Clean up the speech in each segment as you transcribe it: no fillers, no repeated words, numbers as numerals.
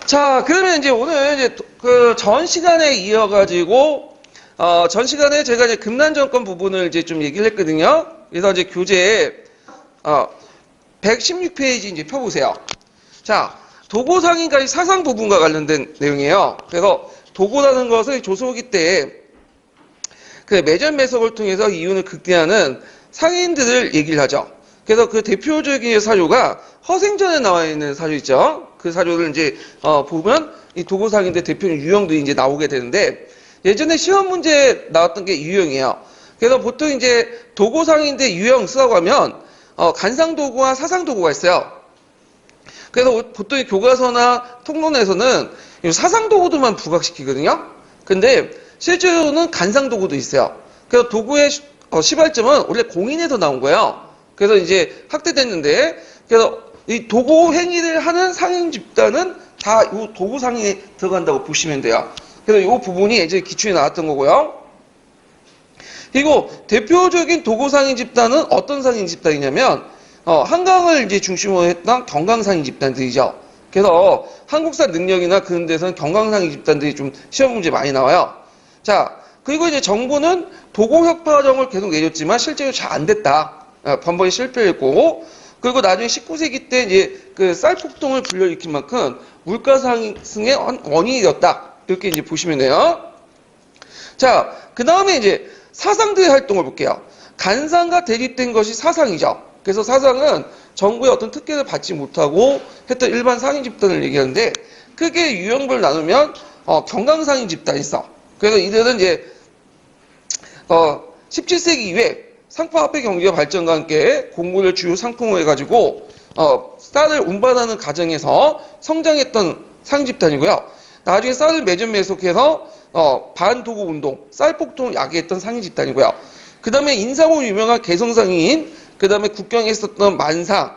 자, 그러면 이제 오늘 이제 그 전 시간에 이어가지고, 전 시간에 제가 이제 금난정권 부분을 이제 좀 얘기를 했거든요. 그래서 이제 교재에, 116페이지 이제 펴보세요. 자, 도고상인가의 사상 부분과 관련된 내용이에요. 그래서 도고라는 것을 조소기 때 그 매전 매석을 통해서 이윤을 극대화하는 상인들을 얘기를 하죠. 그래서 그 대표적인 사료가 허생전에 나와 있는 사료 있죠. 그 사료를 이제 보면 이 도고상인들 대표는 유형들이 이제 나오게 되는데 예전에 시험 문제 나왔던 게 유형이에요. 그래서 보통 이제 도고상인들 유형 쓰라고 하면 간상도구와 사상도구가 있어요. 그래서 보통 교과서나 통론에서는 사상도구들만 부각시키거든요. 근데 실제로는 간상도구도 있어요. 그래서 도구의 시발점은 원래 공인에서 나온 거예요. 그래서 이제 확대됐는데, 그래서 이 도구 행위를 하는 상인 집단은 다 이 도구 상인에 들어간다고 보시면 돼요. 그래서 이 부분이 이제 기출에 나왔던 거고요. 그리고 대표적인 도구 상인 집단은 어떤 상인 집단이냐면, 한강을 이제 중심으로 했던 경강상인 집단들이죠. 그래서 한국사 능력이나 그런 데서는 경강상인 집단들이 좀 시험 문제 많이 나와요. 자, 그리고 이제 정부는 도고혁파정을 계속 내줬지만 실제로 잘 안 됐다. 번번이 실패했고, 그리고 나중에 19세기 때 이제 그 쌀폭동을 불러일으킨 만큼 물가 상승의 원인이 되었다. 이렇게 이제 보시면 돼요. 자, 그 다음에 이제 사상들의 활동을 볼게요. 간상과 대립된 것이 사상이죠. 그래서 사상은 정부의 어떤 특혜를 받지 못하고 했던 일반 상인 집단을 얘기하는데 크게 유형별 나누면 경강상인 집단이 있어. 그래서 이들은 이제 17세기 이후에 상파화폐 경기가 발전과 함께 곡물을 주요 상품으로 해가지고 쌀을 운반하는 과정에서 성장했던 상인 집단이고요. 나중에 쌀을 매전 매속해서 반도구 운동, 쌀폭동을 야기했던 상인 집단이고요. 그 다음에 인상으로 유명한 개성상인, 그 다음에 국경에 있었던 만상,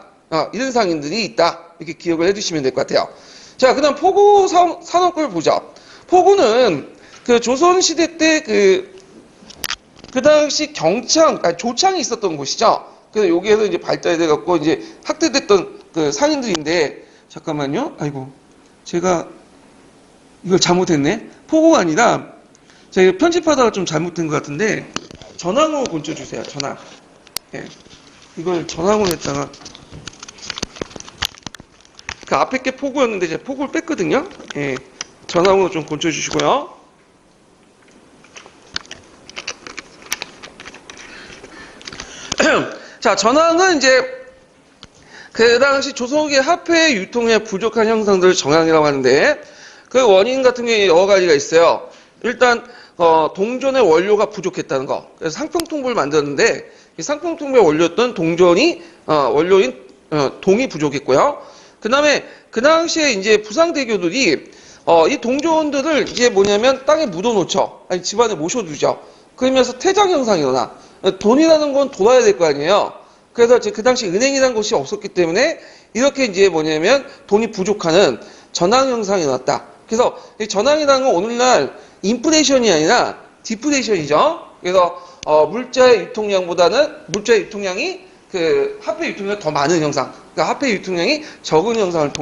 이런 상인들이 있다. 이렇게 기억을 해주시면 될 것 같아요. 자, 그 다음 포구 산업을 보죠. 포구는 그 조선시대 때 그 당시 조창이 있었던 곳이죠. 그래서 여기에서 이제 발달돼갖고 이제 학대됐던 그 상인들인데, 잠깐만요. 아이고, 제가 이걸 잘못했네. 포구가 아니라, 제가 편집하다가 좀 잘못된 것 같은데, 전항으로 곤쳐주세요. 전항. 예. 이걸 전항으로 했다가, 그 앞에 게 포구였는데 제가 포구를 뺐거든요. 예. 전항으로 좀 곤쳐주시고요. 자, 전항은 이제 그 당시 조선후기 화폐 유통에 부족한 형상들을 정항이라고 하는데 그 원인 같은 게 여러 가지가 있어요. 일단 동전의 원료가 부족했다는 거. 그래서 상평통부를 만들었는데 이 상평통부의 원료였던 동전이 원료인 동이 부족했고요. 그다음에 그 당시에 이제 부상대교들이 이 동전들을 이제 뭐냐면 땅에 묻어놓죠. 아니 집안에 모셔두죠. 그러면서 퇴장 현상이 일어나. 돈이라는 건 돌아야 될 거 아니에요. 그래서 그 당시 은행이라는 곳이 없었기 때문에 이렇게 이제 뭐냐면 돈이 부족하는 전황 현상이 일어났다. 그래서 이 전황이라는 건 오늘날 인플레이션이 아니라 디플레이션이죠. 그래서 물자의 유통량보다는 물자의 유통량이 그 화폐 유통량이 더 많은 현상. 그러니까 화폐 유통량이 적은 현상을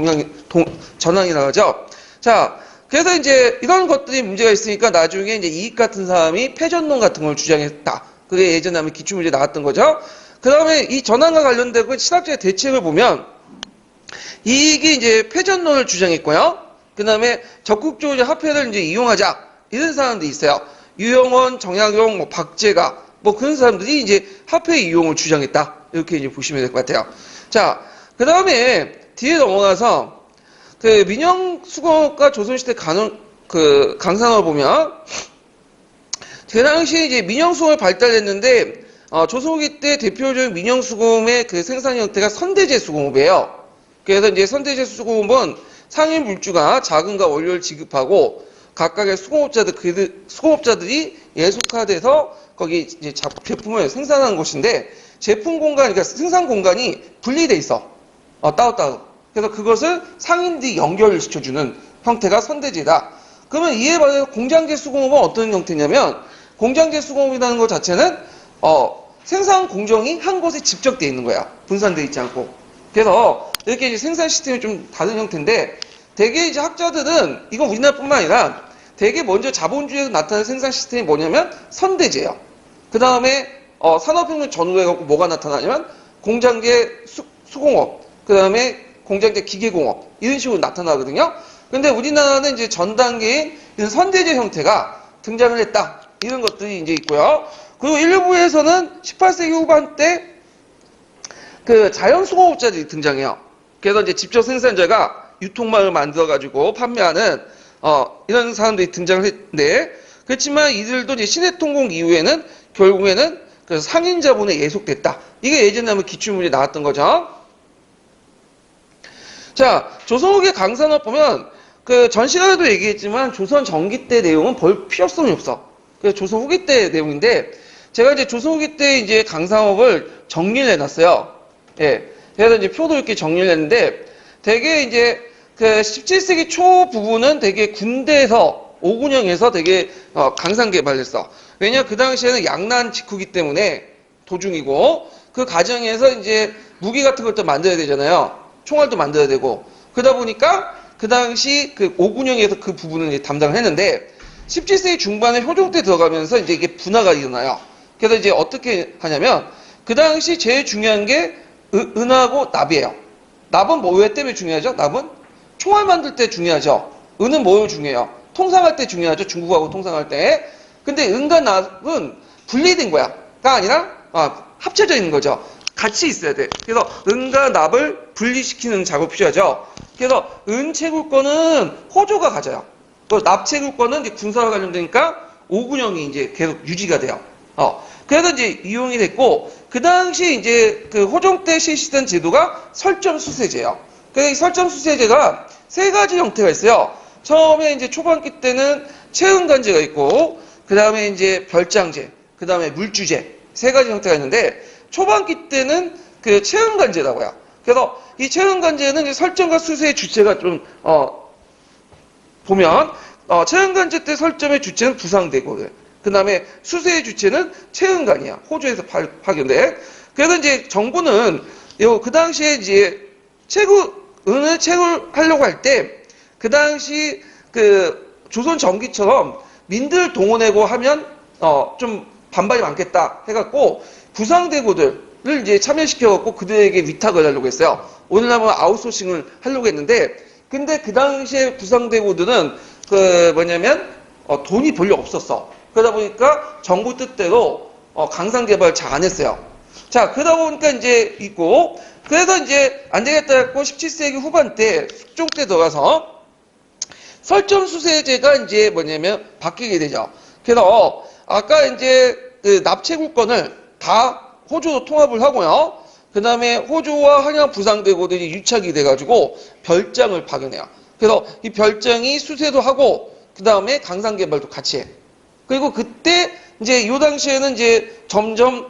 전황이라고 하죠. 자, 그래서 이제 이런 것들이 문제가 있으니까 나중에 이제 이익 같은 사람이 패전론 같은 걸 주장했다. 그게 예전에 하면 기출문제 나왔던 거죠. 그 다음에 이 전환과 관련되고 신학자의 대책을 보면 이익이 이제 패전론을 주장했고요. 그 다음에 적극적으로 화폐를 이제 이용하자 이런 사람들이 있어요. 유영원, 정약용, 뭐 박재가 뭐 그런 사람들이 이제 화폐 이용을 주장했다. 이렇게 이제 보시면 될 것 같아요. 자, 그 다음에 뒤에 넘어가서 그 민영수공업과 조선시대 강산업을 보면 그 당시에 이제 민영수공업이 발달했는데 조선후기 때 대표적인 민영수공업의 그 생산 형태가 선대제 수공업이에요. 그래서 이제 선대제 수공업은 상인 물주가 자금과 원료를 지급하고 각각의 수공업자들이 예속화돼서 거기 이제 제품을 생산하는 곳인데 제품 공간, 그러니까 생산 공간이 분리돼 있어. 따로따로. 그래서 그것을 상인들이 연결을 시켜주는 형태가 선대제다. 그러면 이에 반해서 공장제 수공업은 어떤 형태냐면 공장제 수공업이라는 것 자체는 생산 공정이 한 곳에 집적되어 있는 거야. 분산되어 있지 않고. 그래서 이렇게 이제 생산 시스템이 좀 다른 형태인데 대개 이제 학자들은 이건 우리나라뿐만 아니라 대개 먼저 자본주의에서 나타나는 생산 시스템이 뭐냐면 선대제예요. 그 다음에 산업혁명 전후에 갖고 뭐가 나타나냐면 공장계 수공업, 그 다음에 공장계 기계공업 이런 식으로 나타나거든요. 근데 우리나라는 이제 전 단계인 이런 선대제 형태가 등장을 했다. 이런 것들이 이제 있고요. 그리고 일부에서는 18세기 후반 때 그 자연수공업자들이 등장해요. 그래서 이제 직접 생산자가 유통망을 만들어가지고 판매하는 이런 사람들이 등장을 했는데, 그렇지만 이들도 이제 신해통공 이후에는 결국에는 그 상인 자본에 예속됐다. 이게 예전에 한번 기출문제 나왔던 거죠. 자, 조선 후기 강산업 보면 그 전 시간에도 얘기했지만 조선 전기 때 내용은 볼 필요성이 없어. 그래서 조선 후기 때 내용인데, 제가 이제 조선 후기 때 이제 강산업을 정리를 해놨어요. 예. 그래서 이제 표도 이렇게 정리를 했는데, 되게 이제 그 17세기 초 부분은 되게 군대에서 오군영에서 되게 강산 개발했어. 왜냐 그 당시에는 양난 직후기 때문에 도중이고, 그 과정에서 이제 무기 같은 것도 만들어야 되잖아요. 총알도 만들어야 되고. 그러다 보니까 그 당시 그 오군영에서 그 부분을 이제 담당을 했는데, 17세기 중반에 효종 때 들어가면서 이제 이게 분화가 일어나요. 그래서 이제 어떻게 하냐면, 그 당시 제일 중요한 게 은하고 납이에요. 납은 뭐 왜 때문에 중요하죠? 납은 총알 만들 때 중요하죠. 은은 뭐로 중요해요? 통상할 때 중요하죠. 중국하고 통상할 때. 근데 은과 납은 분리된 거야. 가 아니라 합쳐져 있는 거죠. 같이 있어야 돼. 그래서 은과 납을 분리시키는 작업이 필요하죠. 그래서 은 채굴권은 호조가 가져요. 납 채굴권은 이제 군사와 관련되니까 오군영이 이제 계속 유지가 돼요. 그래서 이제 이용이 됐고, 그 당시 이제 그 호종 때 실시된 제도가 설점수세제예요. 그래서 이 설점수세제가 세 가지 형태가 있어요. 처음에 이제 초반기 때는 채은간제가 있고, 그 다음에 이제 별장제, 그 다음에 물주제 세 가지 형태가 있는데, 초반기 때는 그 채은간제라고 해요. 그래서 이 채은간제는 이제 설점과 수세의 주체가 좀 보면 채은간제 때 설점의 주체는 부상대고, 그 다음에 수세의 주체는 채은간이야. 호주에서 파견돼. 그래서 이제 정부는 그 당시에 이제 은을 채굴하려고 할 때, 그 당시 그 조선 전기처럼 민들 동원하고 하면 좀 반발이 많겠다 해갖고 부상대고들을 이제 참여시켜갖고 그들에게 위탁을 하려고 했어요. 오늘날은 아웃소싱을 하려고 했는데, 근데 그 당시에 부상대고들은 그 뭐냐면 돈이 별로 없었어. 그러다 보니까 정부 뜻대로 강산 개발 잘 안 했어요. 자, 그러다 보니까 이제 있고, 그래서 이제 안 되겠다 했고 17세기 후반 때 숙종 때 들어가서 설점수세제가 이제 뭐냐면 바뀌게 되죠. 그래서 아까 이제 그 납채굴권을 다 호주로 통합을 하고요. 그 다음에 호주와 한양 부상대고들이 유착이 돼가지고 별장을 파견해요. 그래서 이 별장이 수세도 하고 그 다음에 강산 개발도 같이 해. 그리고 그때 이제 이 당시에는 이제 점점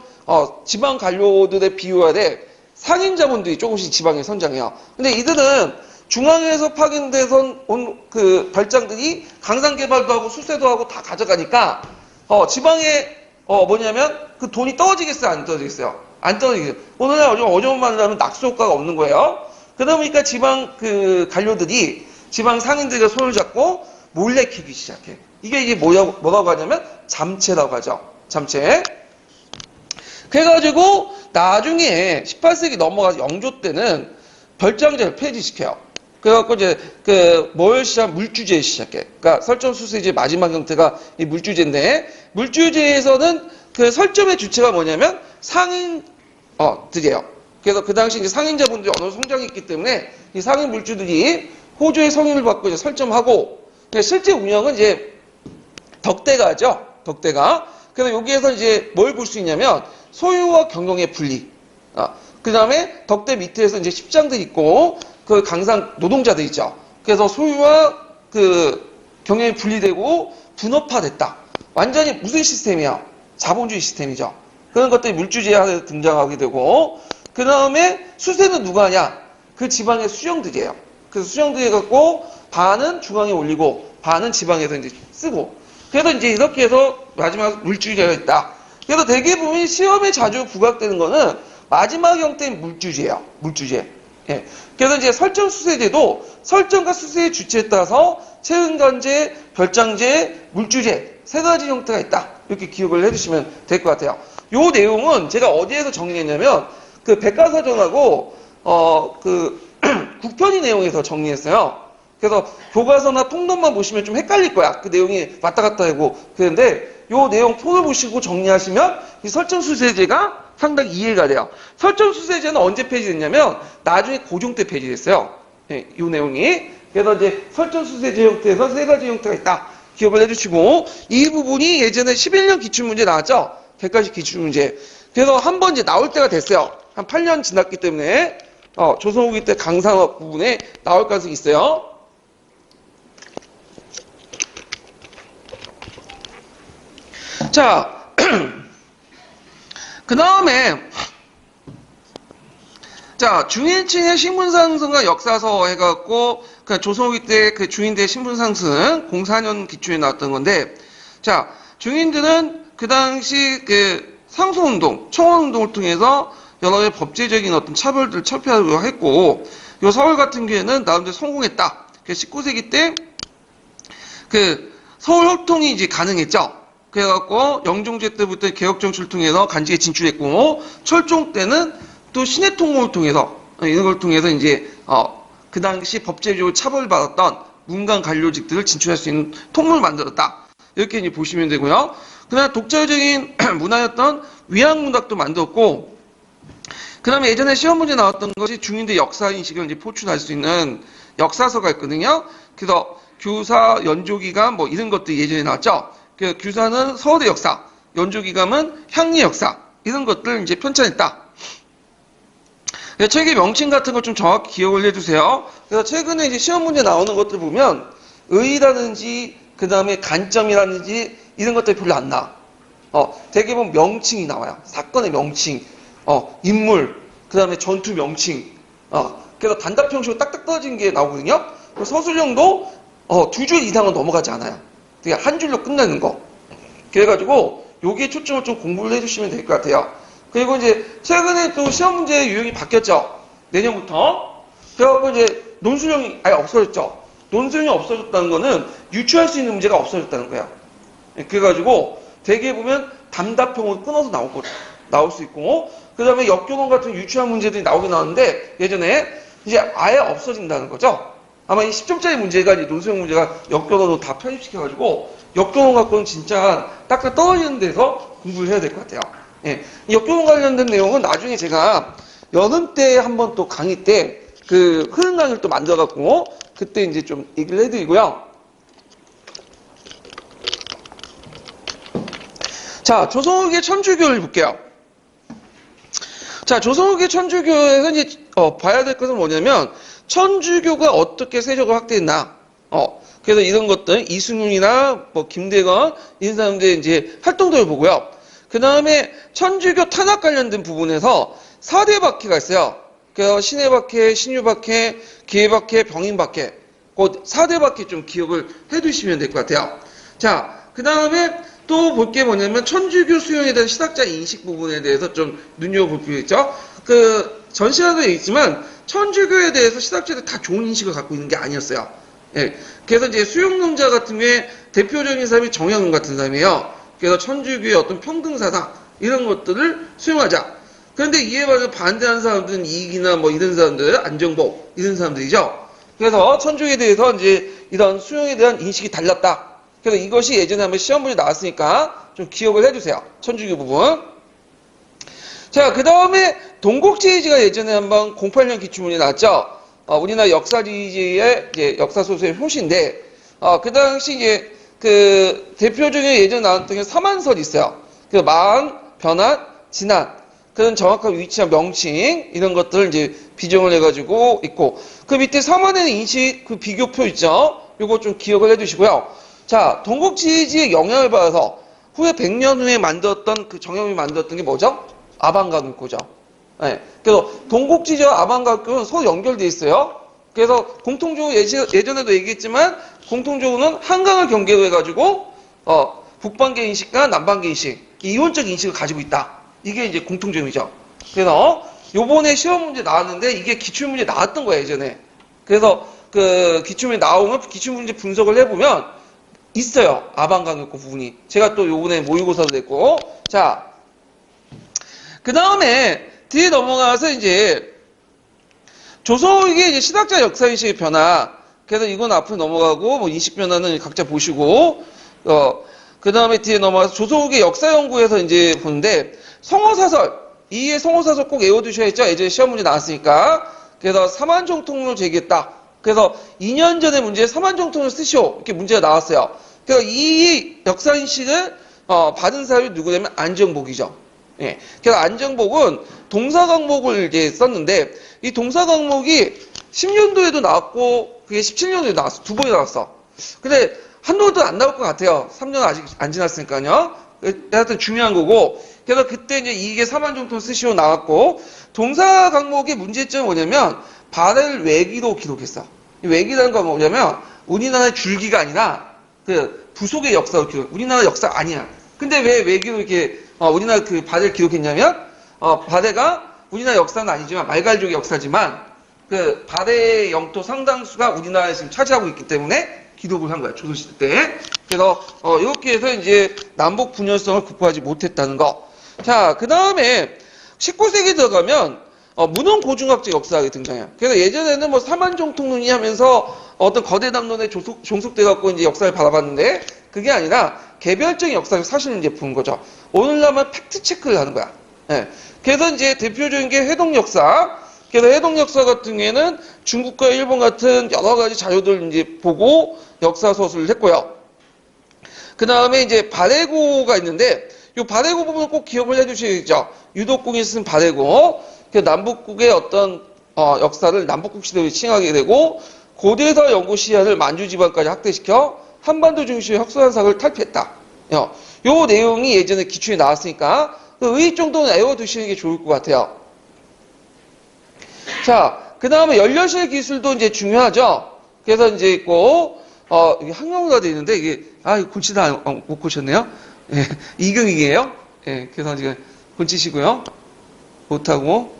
지방 관료들의 비유하되 상인 자본들이 조금씩 지방에 선장해요. 근데 이들은 중앙에서 파견돼서 온 그 별장들이 강산 개발도 하고 수세도 하고 다 가져가니까 지방에 뭐냐면 그 돈이 떨어지겠어요, 안 떨어지겠어요? 안 떨어지겠어요. 오늘날 어려운 말로 하면 낙수 효과가 없는 거예요. 그러다 보니까 지방 그 관료들이 지방 상인들과 손을 잡고 몰래 캐기 시작해. 이게 이제 뭐라고 하냐면 잠채라고 하죠. 잠채. 그래가지고 나중에 18세기 넘어가서 영조 때는 별장제를 폐지시켜요. 그래갖고 이제 뭘 시작 물주제 시작해. 그러니까 설점수세제 마지막 형태가 이 물주제인데, 물주제에서는 그 설점의 주체가 뭐냐면 상인들이에요. 그래서 그 당시 이제 상인자분들이 어느 정도 성장했기 때문에 이 상인 물주들이 호주의 성인을 받고 이제 설점하고, 실제 운영은 이제 덕대가 하죠. 덕대가. 그래서 여기에서 이제 뭘 볼 수 있냐면 소유와 경영의 분리. 그 다음에 덕대 밑에서 이제 십장들 있고 그 강산 노동자들 있죠. 그래서 소유와 그 경영이 분리되고 분업화됐다. 완전히 무슨 시스템이야? 자본주의 시스템이죠. 그런 것들이 물주제에 등장하게 되고, 그 다음에 수세는 누가 하냐? 그 지방의 수령들이에요. 그래서 수령들이 갖고 반은 중앙에 올리고 반은 지방에서 이제 쓰고. 그래서 이제 이렇게 해서 마지막 물주제가 있다. 그래서 대개 보면 시험에 자주 부각되는 거는 마지막 형태인 물주제예요. 물주제. 예. 그래서 이제 설정 수세제도 설정과 수세의 주체에 따라서 체은간제, 별장제, 물주제 세 가지 형태가 있다. 이렇게 기억을 해주시면 될 것 같아요. 요 내용은 제가 어디에서 정리했냐면 그 백과사전하고 그 국편의 내용에서 정리했어요. 그래서 교과서나 통론만 보시면 좀 헷갈릴 거야. 그 내용이 왔다 갔다 하고 그런데 요 내용 폰을 보시고 정리하시면 이 설정수세제가 상당히 이해가 돼요. 설정수세제는 언제 폐지됐냐면 나중에 고종 때 폐지됐어요. 예, 이 내용이. 그래서 이제 설정수세제 형태에서 세 가지 형태가 있다. 기억을 해주시고 이 부분이 예전에 11년 기출문제 나왔죠. 객관식 기출문제. 그래서 한 번 이제 나올 때가 됐어요. 한 8년 지났기 때문에 조선 후기 때 강산업 부분에 나올 가능성이 있어요. 자, 그 다음에, 자, 중인층의 신분상승과 역사서 해갖고, 그 조선 후기 때 그 중인대 신분상승, 04년 기초에 나왔던 건데, 자, 중인들은 그 당시 그 상소운동, 청원운동을 통해서 여러 가지 법제적인 어떤 차별들을 철폐하려고 했고, 요 서울 같은 경우에는 나름대로 성공했다. 19세기 때, 그, 서울 혈통이 이제 가능했죠. 그래갖고 영종제 때부터 개혁정치를 통해서 간직에 진출했고 철종 때는 또 신해통공을 통해서 이런 걸 통해서 이제 그 당시 법제적으로 차별받았던 문관 관료직들을 진출할 수 있는 통로를 만들었다. 이렇게 이제 보시면 되고요. 그다음에 독자적인 문화였던 위안문학도 만들었고 그다음에 예전에 시험 문제 나왔던 것이 중인대 역사 인식을 이제 포출할 수 있는 역사서가 있거든요. 그래서 교사 연조기감 뭐 이런 것도 예전에 나왔죠. 그 규사는 서울의 역사, 연조기감은 향리 역사 이런 것들 이제 편찬했다. 책의 명칭 같은 걸 좀 정확히 기억을 해주세요. 그래서 최근에 이제 시험 문제 나오는 것들 보면 의의라든지 그 다음에 관점이라든지 이런 것들이 별로 안 나. 대개 보면 명칭이 나와요. 사건의 명칭, 인물, 그 다음에 전투 명칭. 그래서 단답형식으로 딱딱 떨어진 게 나오거든요. 서술형도 2줄 이상은 넘어가지 않아요. 되게 한 줄로 끝나는 거. 그래가지고 여기에 초점을 좀 공부를 해주시면 될 것 같아요. 그리고 이제 최근에 또 시험 문제 유형이 바뀌었죠. 내년부터. 그래갖고 이제 논술형이 아예 없어졌죠. 논술형이 없어졌다는 거는 유추할 수 있는 문제가 없어졌다는 거예요. 그래가지고 대개 보면 담답형으로 끊어서 나올 수 있고 그 다음에 역교론 같은 유추한 문제들이 나오긴 나오는데 예전에 이제 아예 없어진다는 거죠. 아마 이 10점짜리 문제가 이제 논술형 문제가 역교론으로 다 편입시켜가지고 역교론 갖고는 진짜 딱딱 떨어지는 데서 공부를 해야 될 것 같아요. 예. 역교론 관련된 내용은 나중에 제가 여름 때 한번 또 강의 때 그 흐름 강의를 또 만들어갖고 그때 이제 좀 얘기를 해드리고요. 자, 조선 후기 천주교를 볼게요. 자, 조선 후기 천주교에서 이제 봐야 될 것은 뭐냐면 천주교가 어떻게 세력을 확대했나. 그래서 이런 것들, 이순윤이나 뭐 김대건, 이런 사람들의 이제 활동들을 보고요. 그 다음에 천주교 탄압 관련된 부분에서 4대 박해가 있어요. 그래서 신해 박해, 신유 박해, 기해 박해, 병인 박해. 그 4대 박해 좀 기억을 해 두시면 될 것 같아요. 자, 그 다음에 또 볼 게 뭐냐면 천주교 수용에 대한 신학자 인식 부분에 대해서 좀 눈여겨볼 필요 있죠. 그 전 시간도 얘기했지만 천주교에 대해서 신학자들이 다 좋은 인식을 갖고 있는 게 아니었어요. 예. 그래서 이제 수용론자 같은 경우에 대표적인 사람이 정약용 같은 사람이에요. 그래서 천주교의 어떤 평등사상 이런 것들을 수용하자. 그런데 이에 반대하는 사람들은 이익이나 뭐 이런 사람들, 안정복 이런 사람들이죠. 그래서 천주교에 대해서 이제 이런 수용에 대한 인식이 달랐다. 그래서 이것이 예전에 한번 시험 문제 나왔으니까 좀 기억을 해주세요. 천주교 부분. 자, 그 다음에 동국제의지가 예전에 한번 08년 기출문제 나왔죠. 우리나라 역사지의 이제 역사소설의 표시인데, 그 당시 이제 그 대표적인 예전에 나왔던 게 사만설이 있어요. 그 마흔, 변환, 진한 그런 정확한 위치와 명칭 이런 것들을 이제 비정을 해가지고 있고 그 밑에 사만에는 인식 그 비교표 있죠. 요거 좀 기억을 해두시고요. 자, 동국지지의 영향을 받아서 후에 100년 후에 만들었던 그 정형이 만들었던 게 뭐죠? 아방가르교죠. 네. 그래서 동국지지와 아방가르교는 서로 연결되어 있어요. 그래서 공통적으로 예전에도 얘기했지만 공통적으로는 한강을 경계로 해가지고 북방계 인식과 남방계 인식 이론적 인식을 가지고 있다. 이게 이제 공통점이죠. 그래서 요번에 시험 문제 나왔는데 이게 기출문제 나왔던 거야, 예전에. 그래서 그 기출문제 나오면 기출문제 분석을 해보면 있어요. 아방강역고 부분이. 제가 또 요번에 모의고사도 냈고. 자, 그 다음에 뒤에 넘어가서 이제 조선후기의 이제 신학자 역사인식의 변화. 그래서 이건 앞으로 넘어가고 뭐 인식 변화는 각자 보시고 그 다음에 뒤에 넘어가서 조선후기 역사 연구에서 이제 보는데 성어사설 이의 성어사설 꼭 외워두셔야죠. 예전에 시험 문제 나왔으니까. 그래서 사만정통을 제기했다. 그래서 2년 전에 문제에 사만정통을 쓰시오 이렇게 문제가 나왔어요. 그래서 이 역사인식을 받은 사람이 누구냐면 안정복이죠. 예. 그래서 안정복은 동사강목을 이제 썼는데 이 동사강목이 10년도에도 나왔고 그게 17년도에 나왔어. 두 번이 나왔어. 근데 한도도 안 나올 것 같아요. 3년 아직 안 지났으니까요. 하여튼 중요한 거고. 그래서 그때 이제 이게 사만정통 쓰시오 나왔고 동사 강목의 문제점은 뭐냐면 발해를 외기로 기록했어. 이 외기라는 건 뭐냐면 우리나라의 줄기가 아니라 그 부속의 역사로 기록. 우리나라 역사 아니야. 근데 왜 외기로 이렇게 우리나라 그 발해를 기록했냐면 발해가 우리나라 역사는 아니지만 말갈족의 역사지만 그 발해의 영토 상당수가 우리나라에 지금 차지하고 있기 때문에 기록을 한 거야, 조선시대 때. 그래서, 이렇게 해서 이제 남북 분열성을 극복하지 못했다는 거. 자, 그 다음에 19세기 들어가면, 문헌고중학적 역사학이 등장해요. 그래서 예전에는 뭐 사만정통론이 하면서 어떤 거대 담론에 종속돼갖고 이제 역사를 바라봤는데, 그게 아니라 개별적인 역사를 사실은 이제 보는 거죠. 오늘날만 팩트체크를 하는 거야. 예. 그래서 이제 대표적인 게 회동 역사. 그래서 해동 역사 같은 경우에는 중국과 일본 같은 여러 가지 자료들 이제 보고 역사 서술을 했고요. 그 다음에 이제 발해고가 있는데, 이 발해고 부분을 꼭 기억을 해두셔야죠. 유독국이 쓴 발해고, 그 남북국의 어떤 역사를 남북국 시대로 칭하게 되고, 고대사 연구 시야를 만주 지방까지 확대시켜 한반도 중심의 혁선사를 탈피했다. 요 내용이 예전에 기출에 나왔으니까 의 정도는 외워두시는 게 좋을 것 같아요. 자, 그 다음에 연료실 기술도 이제 중요하죠. 그래서 이제 있고, 이게 항공우가 되어 있는데, 이게, 이거 곤치다 못 고쳤네요. 예, 이경이에요. 예, 그래서 지금 곤치시고요. 못하고.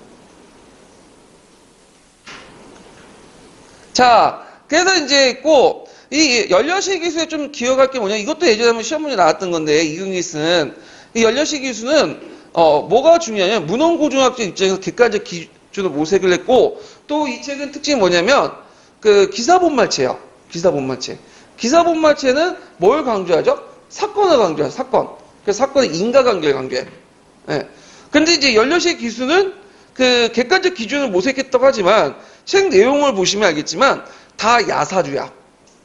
자, 그래서 이제 있고, 이 연료실 기술에 좀 기억할 게 뭐냐. 이것도 예전에 한번 시험 문제 나왔던 건데, 이경이 쓴. 이 연료실 기술은, 뭐가 중요하냐면, 문헌고중학적 입장에서 객관적 기준으로 모색을 했고, 또 이 책은 특징이 뭐냐면, 그 기사본말체예요. 기사본말체. 기사본말체는 뭘 강조하죠? 사건을 강조하죠. 사건. 그 사건의 인과관계를 강조해. 예. 근데 이제 연료실 기수는 그 객관적 기준을 모색했다고 하지만 책 내용을 보시면 알겠지만 다 야사주야.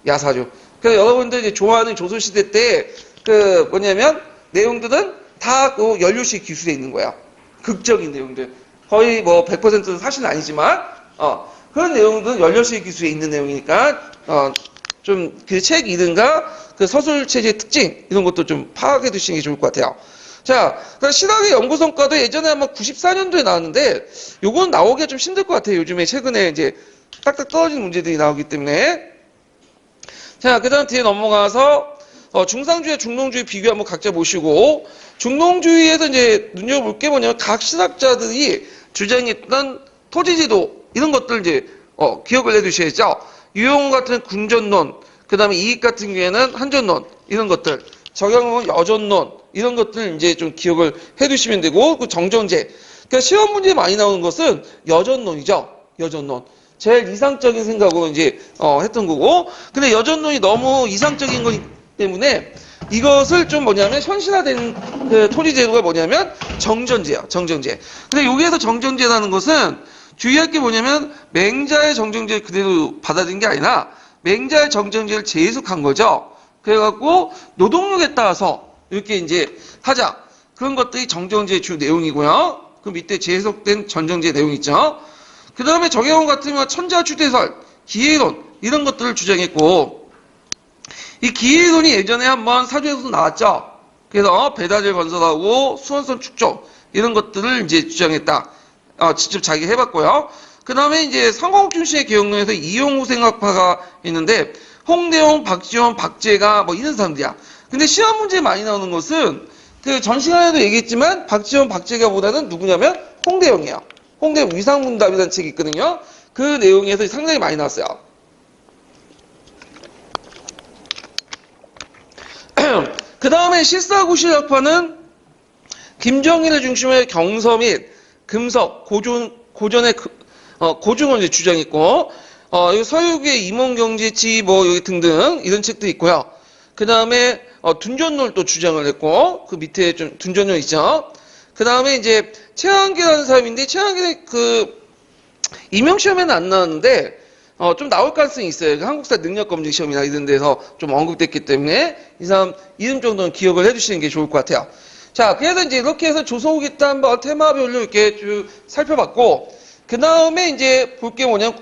야사주. 그래서 여러분들 이제 좋아하는 조선시대 때 그 뭐냐면 내용들은 다 그 연료실 기술에 있는 거야. 극적인 내용들. 거의 뭐 100%는 사실은 아니지만 그런 내용들은 연료실 기술에 있는 내용이니까 좀 그 책 이름과 그 서술 체제의 특징 이런 것도 좀 파악해 두시는 게 좋을 것 같아요. 자, 신학의 연구 성과도 예전에 아마 94년도에 나왔는데 요건 나오기가 좀 힘들 것 같아요. 요즘에 최근에 이제 딱딱 떨어지는 문제들이 나오기 때문에. 자, 그 다음 뒤에 넘어가서 중상주의 중농주의 비교 한번 각자 보시고 중농주의에서 이제 눈여겨볼 게 뭐냐면 각 신학자들이 주장했던 토지지도 이런 것들 이제 기억을 해두셔야죠. 유용 같은 군전론, 그 다음에 이익 같은 경우에는 한전론 이런 것들, 적용은 여전론 이런 것들 이제 좀 기억을 해두시면 되고 그 정정제. 그러니까 시험 문제에 많이 나오는 것은 여전론이죠. 여전론. 제일 이상적인 생각으로 이제 했던 거고. 근데 여전론이 너무 이상적인 거기 때문에 이것을 좀 뭐냐면 현실화된 그 토지제도가 뭐냐면 정전제예요. 정정제. 근데 여기에서 정정제라는 것은 주의할 게 뭐냐면 맹자의 정정제를 그대로 받아들인 게 아니라 맹자의 정정제를 재해석한 거죠. 그래갖고 노동력에 따라서 이렇게 이제 하자. 그런 것들이 정정제의 주 내용이고요. 그 밑에 재해석된 전정제 내용 있죠. 그 다음에 정혜원 같은 경우는 천자주대설, 기회론 이런 것들을 주장했고 이 기회론이 예전에 한번 사주에서도 나왔죠. 그래서 배다지를 건설하고 수원선 축조 이런 것들을 이제 주장했다. 직접 자기가 해봤고요. 그 다음에 이제 성공춘 씨의 개혁론에서 이용우 생각파가 있는데 홍대용, 박지원, 박재가 뭐 이런 사람들이야. 근데 시험 문제에 많이 나오는 것은 그 전 시간에도 얘기했지만 박지원, 박재가보다는 누구냐면 홍대용이에요. 홍대 위상문답이라는 책이 있거든요. 그 내용에서 상당히 많이 나왔어요. 그 다음에 실사구실학파는 김정일을 중심으로 경서 및 금석, 고전의 고증을 이제 주장했고, 서유기의 임원경제치 뭐 여기 등등 이런 책도 있고요. 그 다음에 둔전론도 주장을 했고, 그 밑에 좀 둔전론 있죠. 그 다음에 이제 최한기라는 사람인데, 최한기는 임용 시험에는 안 나왔는데 좀 나올 가능성이 있어요. 한국사 능력검증 시험이나 이런 데서 좀 언급됐기 때문에 이 사람 이름 정도는 기억을 해주시는 게 좋을 것 같아요. 자, 그래서 이제 이렇게 해서 조선후기 때 한번 테마별로 이렇게 쭉 살펴봤고, 그 다음에 이제 볼 게 뭐냐면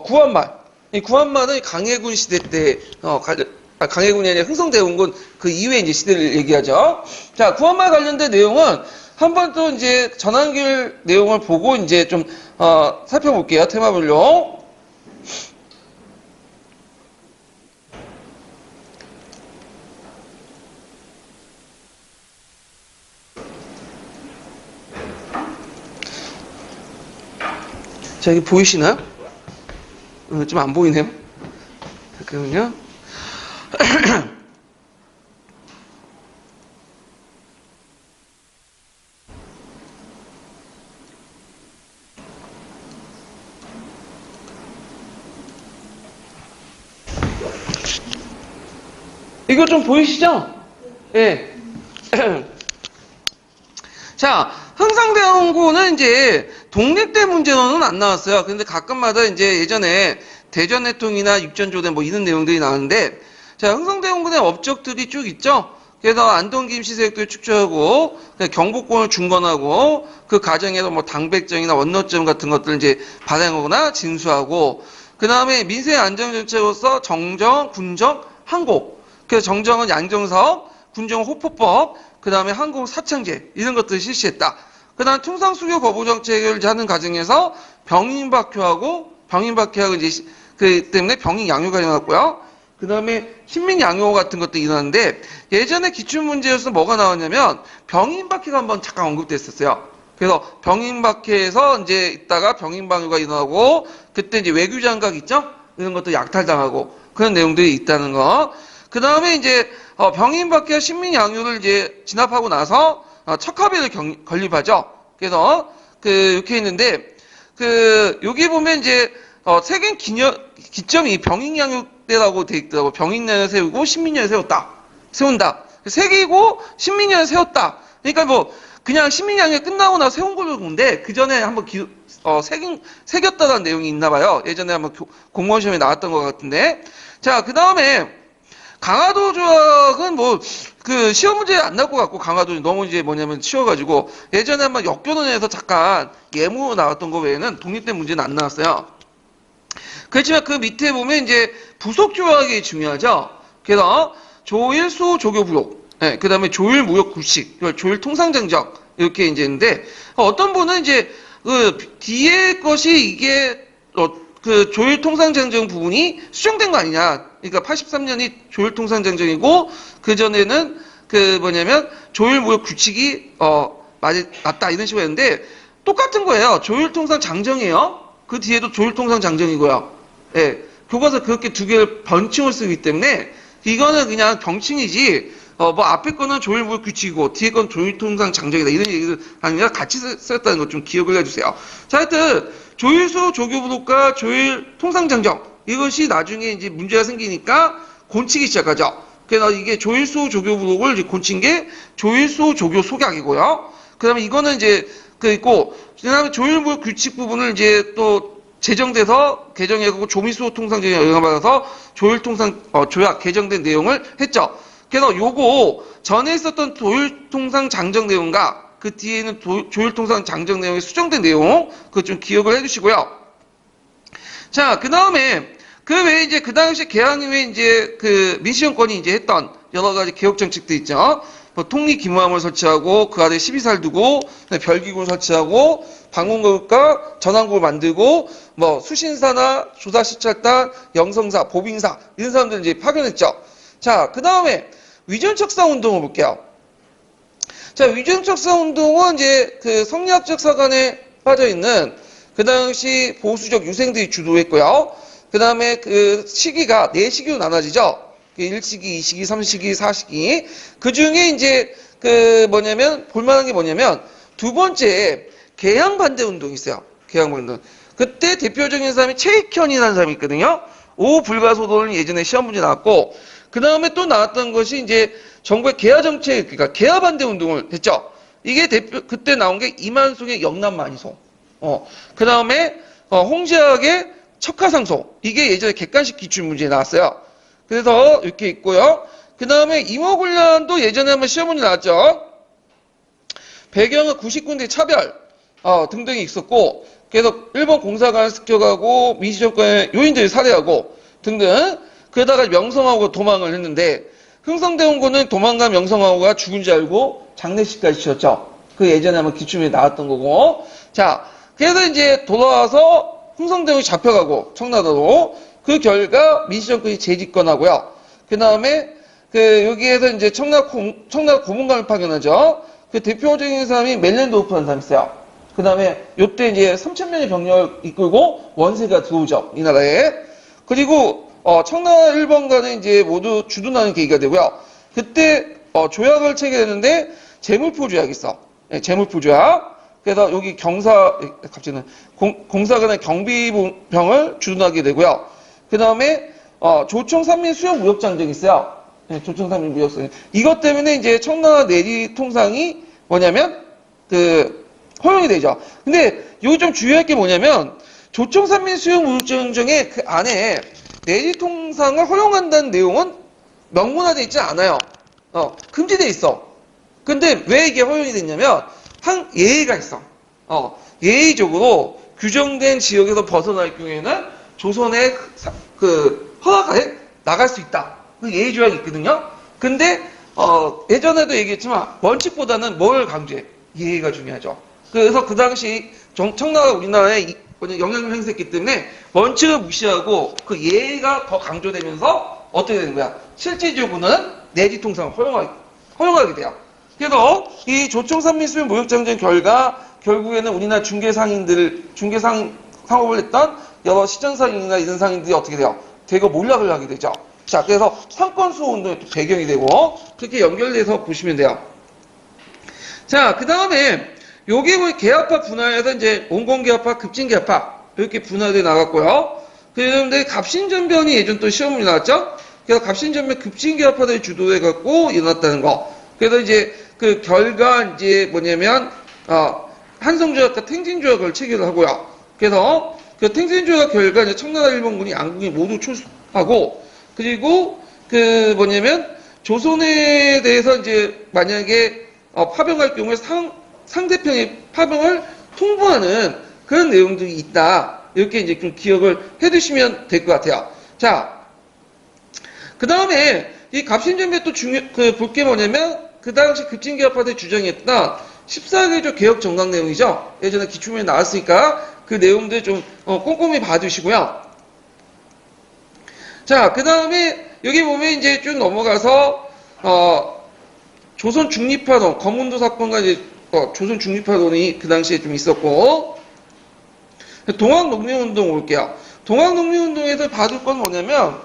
구한말. 이 구한말은 강해군 시대 때 강해군이 아니라 흥성대원군 그 이후에 이제 시대를 얘기하죠. 자, 구한말 관련된 내용은 한번 또 이제 전환길 내용을 보고 이제 좀 살펴볼게요. 테마별로. 자, 여기 보이시나요? 좀 안 보이네요. 잠깐만요. 이거 좀 보이시죠? 예. 자, 흥성대원군은 이제 독립대 문제로는 안 나왔어요. 근데 가끔마다 이제 예전에 대전해통이나 육전조대 뭐 이런 내용들이 나왔는데, 자, 흥성대원군의 업적들이 쭉 있죠? 그래서 안동김 시세력들 축조하고, 경복궁을 중건하고, 그 과정에서 뭐 당백정이나 원로점 같은 것들을 이제 발행하거나 진수하고, 그 다음에 민생 안정정책으로서 정정, 군정, 항곡. 그래서 정정은 양정사업, 군정은 호포법, 그 다음에 항공 사창제 이런 것들을 실시했다. 그 다음 통상수교 거부 정책을 하는 과정에서 병인박효하고 이제 그 때문에 병인 양효가 일어났고요. 그 다음에 신민 양효 같은 것도 일어났는데 예전에 기출 문제에서 뭐가 나왔냐면 병인박해가 한번 잠깐 언급됐었어요. 그래서 병인박해에서 이제 있다가 병인방효가 일어나고 그때 이제 외교장각 있죠? 이런 것도 약탈당하고 그런 내용들이 있다는 거. 그 다음에 이제 병인박해와 신민양요를 이제 진압하고 나서 척하비를 건립하죠. 그래서 이렇게 있는데 여기 보면 이제 세계 기점이 병인양요 때라고 돼 있더라고. 병인년을 세우고 신민년을 세운다. 세기고 신민년을 세웠다. 그러니까 뭐 그냥 신민양요 끝나고 나서 세운 걸로 보는데 그 전에 한번 새겼다는 내용이 있나 봐요. 예전에 한번 공무원 시험에 나왔던 것 같은데. 자, 그 다음에 강화도 조약은 뭐 시험 문제에 안 나올 것 같고 강화도 너무 이제 뭐냐면 쉬워가지고 예전에 한번 역교론에서 잠깐 예무 나왔던 거 외에는 독립된 문제는 안 나왔어요. 그렇지만 그 밑에 보면 이제 부속 조약이 중요하죠. 그래서 조일 수 조교 부록, 그 다음에 조일 무역 굴식, 조일 통상정적 이렇게 이제 있는데 어떤 분은 이제 뒤에 것이 이게 조일 통상정정 부분이 수정된 거 아니냐. 그러니까 83년이 조일 통상정정이고 그 전에는 조일 무역 규칙이 맞다 이런 식으로 했는데 똑같은 거예요. 조일 통상 장정이에요. 그 뒤에도 조일 통상 장정이고요. 예. 교과서 그렇게 두 개를 번칭을 쓰기 때문에 이거는 그냥 병칭이지 뭐 앞에 거는 조일 무역 규칙이고 뒤에 건 조일 통상 장정이다 이런 얘기를 아니라 같이 썼다는 거 좀 기억을 해주세요. 자, 하여튼 조일수 조교부록과 조일 통상장정 이것이 나중에 이제 문제가 생기니까 곤치기 시작하죠. 그래서 이게 조일수 조교부록을 이제 곤친 게 조일수 조교 속약이고요. 그다음에 이거는 이제 있고 그다음에 조일무역 규칙 부분을 이제 또 제정돼서 개정해가고 조미수 통상정에 영향받아서 조일 통상 조약 개정된 내용을 했죠. 그래서 요거 전에 있었던 조일 통상 장정 내용과 그 뒤에는 조일 통상 장정 내용이 수정된 내용 그거 좀 기억을 해주시고요. 자, 그 다음에 그 외에 이제 그 당시 개항 이후에 이제 민시정권이 이제 했던 여러 가지 개혁 정책도 있죠. 뭐 통리 기무함을 설치하고 그 아래 12살 두고 별기구를 설치하고 방공국과 전항국을 만들고 뭐 수신사나 조사시찰단, 영성사, 보빙사 이런 사람들 이제 파견했죠. 자, 그 다음에 위전척사 운동을 볼게요. 자, 위전척사 운동은 이제 성리학적 사관의 빠져 있는 그 당시 보수적 유생들이 주도했고요. 그 다음에 그 시기가 4시기로 나눠지죠. 1시기, 2시기, 3시기, 4시기. 그 중에 이제 그 뭐냐면 볼만한 게 뭐냐면 두 번째 개항 반대 운동이 있어요. 개항 반대 운동. 그때 대표적인 사람이 최익현이라는 사람이 있거든요. 오 불가소동은 예전에 시험 문제 나왔고 그 다음에 또 나왔던 것이 이제 정부의 개화 정책, 그러니까 개화 반대 운동을 했죠. 이게 그때 나온 게 이만송의 영남만이송. 그 다음에 홍시학의 척하상소. 이게 예전에 객관식 기출 문제에 나왔어요. 그래서 이렇게 있고요. 그 다음에 임오군란도 예전에 한번 시험 문제 나왔죠. 배경은 99군대 차별 등등이 있었고, 그래서 일본 공사관을 습격하고 민주정권의 요인들을 살해하고 등등. 그러다가 명성황후가 도망을 했는데 흥성대원군은 도망간 명성황후가 죽은 줄 알고 장례식까지 치렀죠. 그 예전에 한번 기출문제 나왔던 거고. 자, 그래서 이제 돌아와서 흥성대원이 잡혀가고 청나라로 그 결과 민주정권이 재집권하고요. 그 다음에 여기에서 이제 청나라 고문관을 파견하죠. 그 대표적인 사람이 멜렌도프라는 사람이 있어요. 그 다음에 요때 이제 3,000명의 병력을 이끌고 원세가 들어오죠. 이 나라에. 그리고 청나라 일본과는 이제 모두 주둔하는 계기가 되고요. 그때 조약을 체결했는데 재물포 조약이 있어. 네, 재물포 조약. 그래서 여기 갑자기는 공사관의 경비병을 주둔하게 되고요. 그 다음에 조총산민 수용 무역장정이 있어요. 네, 조총산민 무역장. 이것 때문에 이제 청나라 내리 통상이 뭐냐면 허용이 되죠. 근데 여기 좀 주의할 게 뭐냐면 조총산민 수용 무역장정의 그 안에 내리 통상을 허용한다는 내용은 명문화되어 있지 않아요. 금지되어 있어. 근데 왜 이게 허용이 됐냐면 한 예의가 있어. 예의적으로 규정된 지역에서 벗어날 경우에는 조선의 허가에 나갈 수 있다. 그 예의 조약이 있거든요. 근데 예전에도 얘기했지만 원칙보다는 뭘 강조해? 예의가 중요하죠. 그래서 그 당시 청나라가 우리나라에 영향력을 행사했기 때문에 원칙을 무시하고 그 예의가 더 강조되면서 어떻게 되는 거야? 실질적으로는 내지 통상을 허용하게 돼요. 그래서 이 조총산민 수용 무역장정 결과 결국에는 우리나라 상업을 했던 여러 시전상인이나 이런 상인들이 어떻게 돼요? 대거 몰락을 하게 되죠. 자, 그래서 상권 수호 운동의 배경이 되고 그렇게 연결돼서 보시면 돼요. 자, 그 다음에 요게 계합화 분화에서 이제 온건계합화, 급진계합화 이렇게 분화돼 나갔고요. 그런데 갑신전변이 예전 또 시험이 나왔죠. 그래서 갑신전변 급진계합화를 주도해 갖고 일어났다는 거. 그래서 이제 그 결과 이제 뭐냐면 한성조약과 탱진조약을 체결을 하고요. 그래서 그 탱진조약 결과 이제 청나라 일본군이 양국이 모두 출수하고 그리고 그 뭐냐면 조선에 대해서 이제 만약에 파병할 경우에 상대편의 파병을 통보하는 그런 내용들이 있다. 이렇게 이제 좀 기억을 해두시면 될 것 같아요. 자, 그 다음에 이 갑신전변 또 볼 게 뭐냐면 그 당시 급진개혁파들이 주장했던 14개조 개혁 정강 내용이죠. 예전에 기출문제 나왔으니까 그 내용들 좀 꼼꼼히 봐두시고요. 자, 그 다음에 여기 보면 이제 쭉 넘어가서 조선 중립파론, 검문도 사건과 이제 조선 중립파론이 그 당시에 좀 있었고 동학농민운동 올게요. 동학농민운동에서 봐둘 건 뭐냐면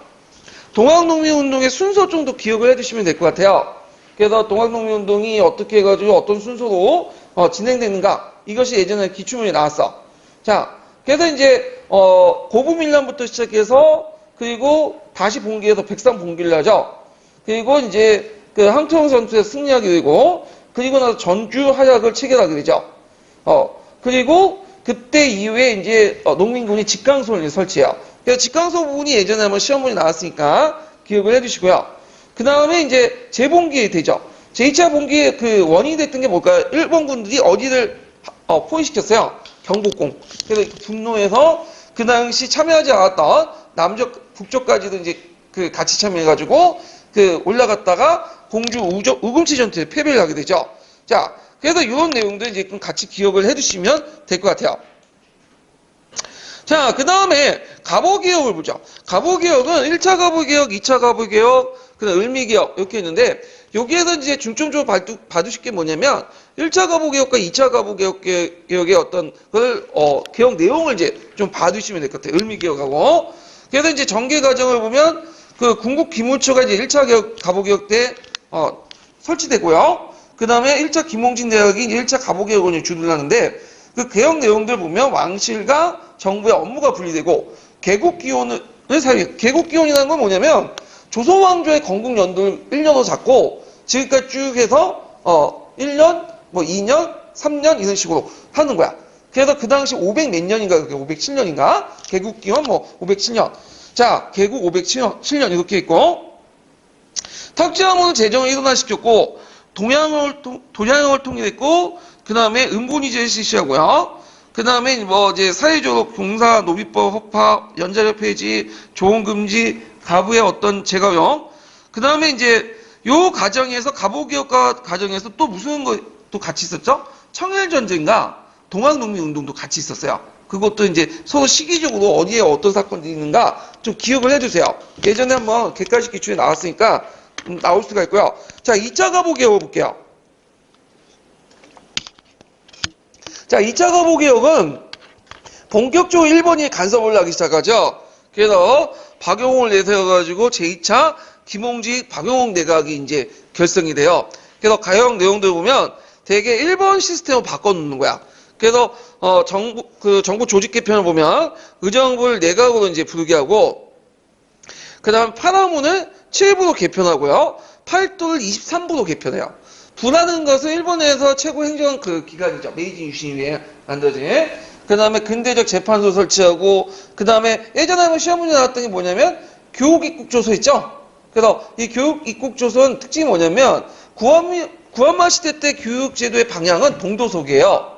동학농민운동의 순서 정도 기억을 해두시면 될 것 같아요. 그래서 동학농민운동이 어떻게 해가지고 어떤 순서로 진행되는가 이것이 예전에 기출문제 나왔어. 자, 그래서 이제 고부밀란부터 시작해서 그리고 다시 봉기해서 백산 봉기를 하죠. 그리고 이제 그 항토영 전투에서 승리하게 되고 그리고 나서 전주 하약을 체결하게 되죠. 그리고 그때 이후에 이제 농민군이 직강소를 설치해요. 그래서 직강소 부분이 예전에 한번 시험문이 나왔으니까 기억을 해두시고요. 그 다음에 이제 재봉기 되죠. 제2차 봉기의 그 원인이 됐던 게 뭘까요? 일본군들이 어디를 포위시켰어요? 경복궁. 그래서 분노해서 그 당시 참여하지 않았던 남쪽, 북쪽까지도 이제 그 같이 참여해가지고 그 올라갔다가 공주 우금치 전투에 패배를 하게 되죠. 자, 그래서 이런 내용도 이제 좀 같이 기억을 해두시면 될 것 같아요. 자, 그 다음에 갑오개혁을 보죠. 갑오개혁은 1차 갑오개혁, 2차 갑오개혁, 그다음 을미개혁 이렇게 있는데 여기에서 이제 중점적으로 봐두실 게 뭐냐면 1차 갑오개혁과 2차 갑오개혁의 어떤 그걸 개혁 내용을 이제 좀 봐두시면 될 것 같아요. 을미개혁하고. 그래서 이제 전개 과정을 보면 그 궁극 기물처가 이제 1차 갑오개혁 때 설치되고요. 그 다음에 1차 김홍진 대학이 1차 갑오개혁을 주도를 하는데 그 개혁 내용들 보면 왕실과 정부의 업무가 분리되고 개국기원을 사용해요. 개국기원이라는 건 뭐냐면 조선왕조의 건국 연도를 1년으로 잡고 지금까지 쭉 해서 1년, 뭐 2년, 3년 이런 식으로 하는 거야. 그래서 그 당시 500 몇 년인가, 507년인가? 개국기원 뭐 507년. 자, 개국 507년 이렇게 있고 탁지함은 재정을 일원화시켰고 동양을 통일했고 그 다음에 은본위제를 실시하고요. 그 다음에 뭐 이제 사회적 공사, 노비법 허파, 연자력 폐지, 조언금지, 가부의 어떤 제거용. 그 다음에 이제 요 과정에서 갑오개혁과 과정에서 또 무슨 것도 같이 있었죠? 청일전쟁과 동학농민운동도 같이 있었어요. 그것도 이제 서로 시기적으로 어디에 어떤 사건이 있는가 좀 기억을 해주세요. 예전에 한번 객관식 기출에 나왔으니까 나올 수가 있고요. 자, 2차 갑오개혁을 볼게요. 자, 2차 갑오개혁은 본격적으로 일본이 간섭을 하기 시작하죠. 그래서 박용홍을 내세워가지고 제2차 김홍지 박용홍 내각이 이제 결성이 돼요. 그래서 가역 내용들 보면 되게 일본 시스템을 바꿔놓는 거야. 그래서 정부 조직 개편을 보면 의정부를 내각으로 이제 부르게 하고 그다음 파라문을 7부로 개편하고요. 8도를 23부로 개편해요. 부라는 것은 일본에서 최고 행정 그 기관이죠. 메이지 유신위에 만들어진. 그 다음에 근대적 재판소 설치하고, 그 다음에 예전에 한번 시험 문제 나왔던 게 뭐냐면, 교육입국조서 있죠? 그래서 이 교육입국조서는 특징이 뭐냐면, 구한말 시대 때 교육제도의 방향은 동도서기예요.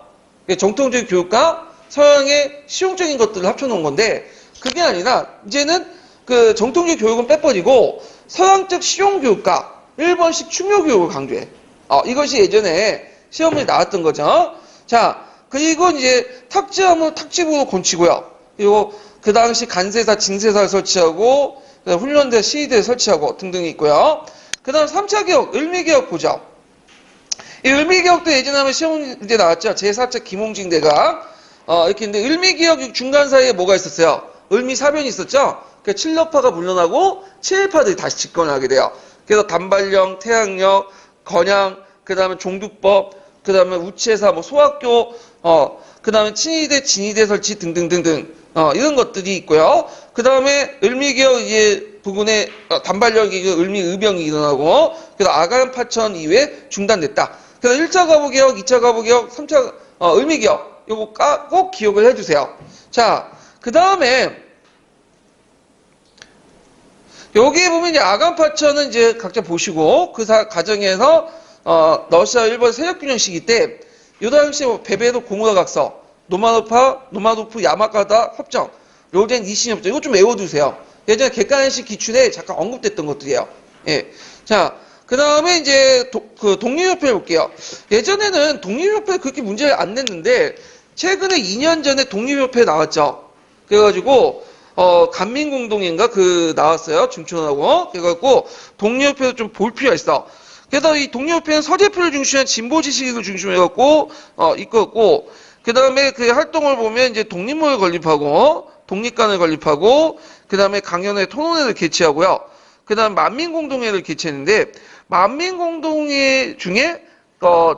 정통적인 교육과 서양의 실용적인 것들을 합쳐놓은 건데, 그게 아니라, 이제는 그 정통적 교육은 빼버리고, 서양적 실용교육과 일본식 충효교육을 강조해. 이것이 예전에 시험에 나왔던 거죠. 자, 그리고 이제 탁지부로 건치고요. 그리고 그 당시 간세사, 진세사를 설치하고, 훈련대, 시위대 설치하고 등등이 있고요. 그 다음 3차 개혁, 을미개혁 보죠. 이 을미개혁도 예전에 하면 시험 문제 나왔죠. 제4차 김홍진 대각. 이렇게 있는데, 을미개혁 중간 사이에 뭐가 있었어요? 을미사변이 있었죠? 그 칠러파가 물러나고, 친일파들이 다시 집권하게 돼요. 그래서 단발령, 태양령, 건양, 그 다음에 종두법, 그 다음에 우체사, 뭐 소학교, 그 다음에 친위대, 진위대 설치 등등등등, 이런 것들이 있고요. 그 다음에 을미개혁 이제 부근에 단발령이 을미의병이 일어나고, 그래서 아간 파천 이후에 중단됐다. 그래서 1차 갑오개혁, 2차 갑오개혁, 3차, 을미개혁, 요거 꼭 기억을 해주세요. 자, 그 다음에, 여기에 보면 이제 아간파천은 이제 각자 보시고 그 과정에서 러시아 일본 세력균형 시기 때 요 당시 베베도 고무라각서 노마노프 야마가다 협정 로젠 니신 협정 이거 좀 외워두세요. 예전에 객관식 기출에 잠깐 언급됐던 것들이에요. 예. 자, 그 다음에 이제 그 독립협회 볼게요. 예전에는 독립협회 그렇게 문제를 안 냈는데 최근에 2년 전에 독립협회 나왔죠. 그래가지고 간민공동인가 나왔어요. 중천하고. 그래갖고, 독립협회도 좀 볼 필요가 있어. 그래서 이 독립협회는 서재표를 중심한 진보 지식을 중심해갖고, 이끌었고, 그 다음에 그 활동을 보면 이제 독립모를 건립하고, 독립관을 건립하고, 그 다음에 강연회 토론회를 개최하고요. 그 다음 만민공동회를 개최했는데, 만민공동회 중에,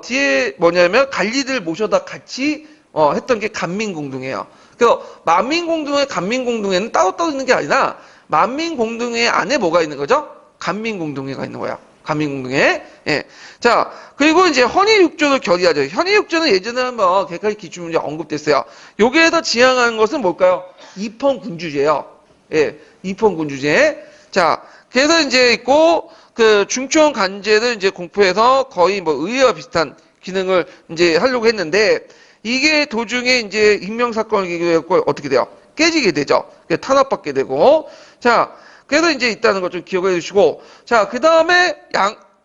뒤에 뭐냐면, 관리들 모셔다 같이, 했던 게 간민공동회예요. 그래서 만민공동회, 간민공동회는 따로따로 있는 게 아니라 만민공동회 안에 뭐가 있는 거죠? 간민공동회가 있는 거예요. 간민공동회. 예. 자, 그리고 이제 헌의육조를 결의하죠. 헌의육조는 예전에 한번 객관식 기출문제 언급됐어요. 여기에서 지향하는 것은 뭘까요? 입헌군주제예요. 예, 입헌군주제. 자, 그래서 이제 있고 그 중추원 간제를 이제 공포해서 거의 뭐 의회와 비슷한 기능을 이제 하려고 했는데. 이게 도중에 이제 익명사건을 기획했고 어떻게 돼요? 깨지게 되죠. 탄압받게 되고. 자, 그래서 이제 있다는 것 좀 기억해 주시고. 자, 그 다음에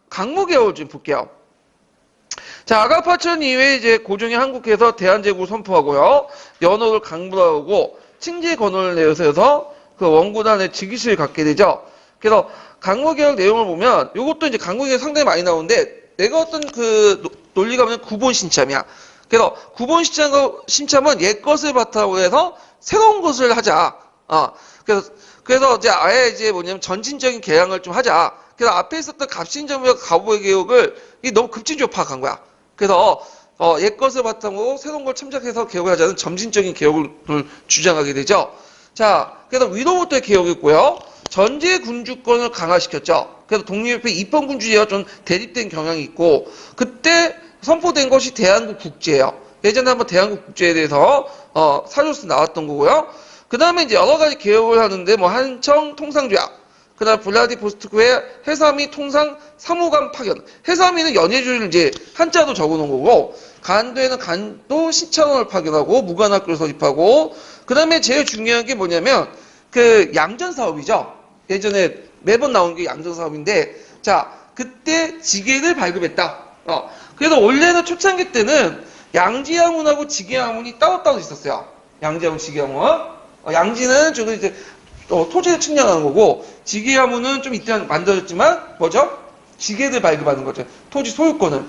강무개혁을 좀 볼게요. 자, 아가파천 이후에 이제 고종이 한국에서 대한제국을 선포하고요. 연호를 강물하고. 칭제 권한을 내세워서 그 원군안의 즉위를 갖게 되죠. 그래서 강국개혁 내용을 보면 이것도 이제 강국개혁 상당히 많이 나오는데 내가 어떤 그 논리가 뭐냐면 구본 신참이야. 그래서 구본 신참은 옛 것을 바탕으로 해서 새로운 것을 하자. 그래서 이제 아예 이제 뭐냐면 전진적인 개혁을 좀 하자. 그래서 앞에 있었던 갑신정부와 가부의 개혁을 너무 급진적으로 파악한 거야. 그래서 옛 것을 바탕으로 새로운 걸 참작해서 개혁을 하자는 점진적인 개혁을 주장하게 되죠. 자, 그래서 위로부터의 개혁이었고요. 전제 군주권을 강화시켰죠. 그래서 독립협회 입헌군주제와 좀 대립된 경향이 있고 그때 선포된 것이 대한국 국제예요. 예전에 한번 대한국 국제에 대해서 사료스 나왔던 거고요. 그 다음에 이제 여러 가지 개혁을 하는데 뭐 한청 통상조약, 그 다음 블라디보스토크의 해삼이 통상 사무관 파견. 해삼이는 연해주를 이제 한자도 적어놓은 거고, 간도에는 간도 시창원을 파견하고, 무관학교를 설립하고, 그 다음에 제일 중요한 게 뭐냐면, 그 양전사업이죠. 예전에 매번 나오는 게 양전사업인데, 자, 그때 지게를 발급했다. 그래서 원래는 초창기 때는 양지하문하고 지게하문이 따로따로 있었어요. 양지하문, 지게하문. 양지는 저기 이제 토지를 측량하는 거고 지게하문은 좀 이때 만들어졌지만 뭐죠? 지게들 발급하는 거죠. 토지 소유권을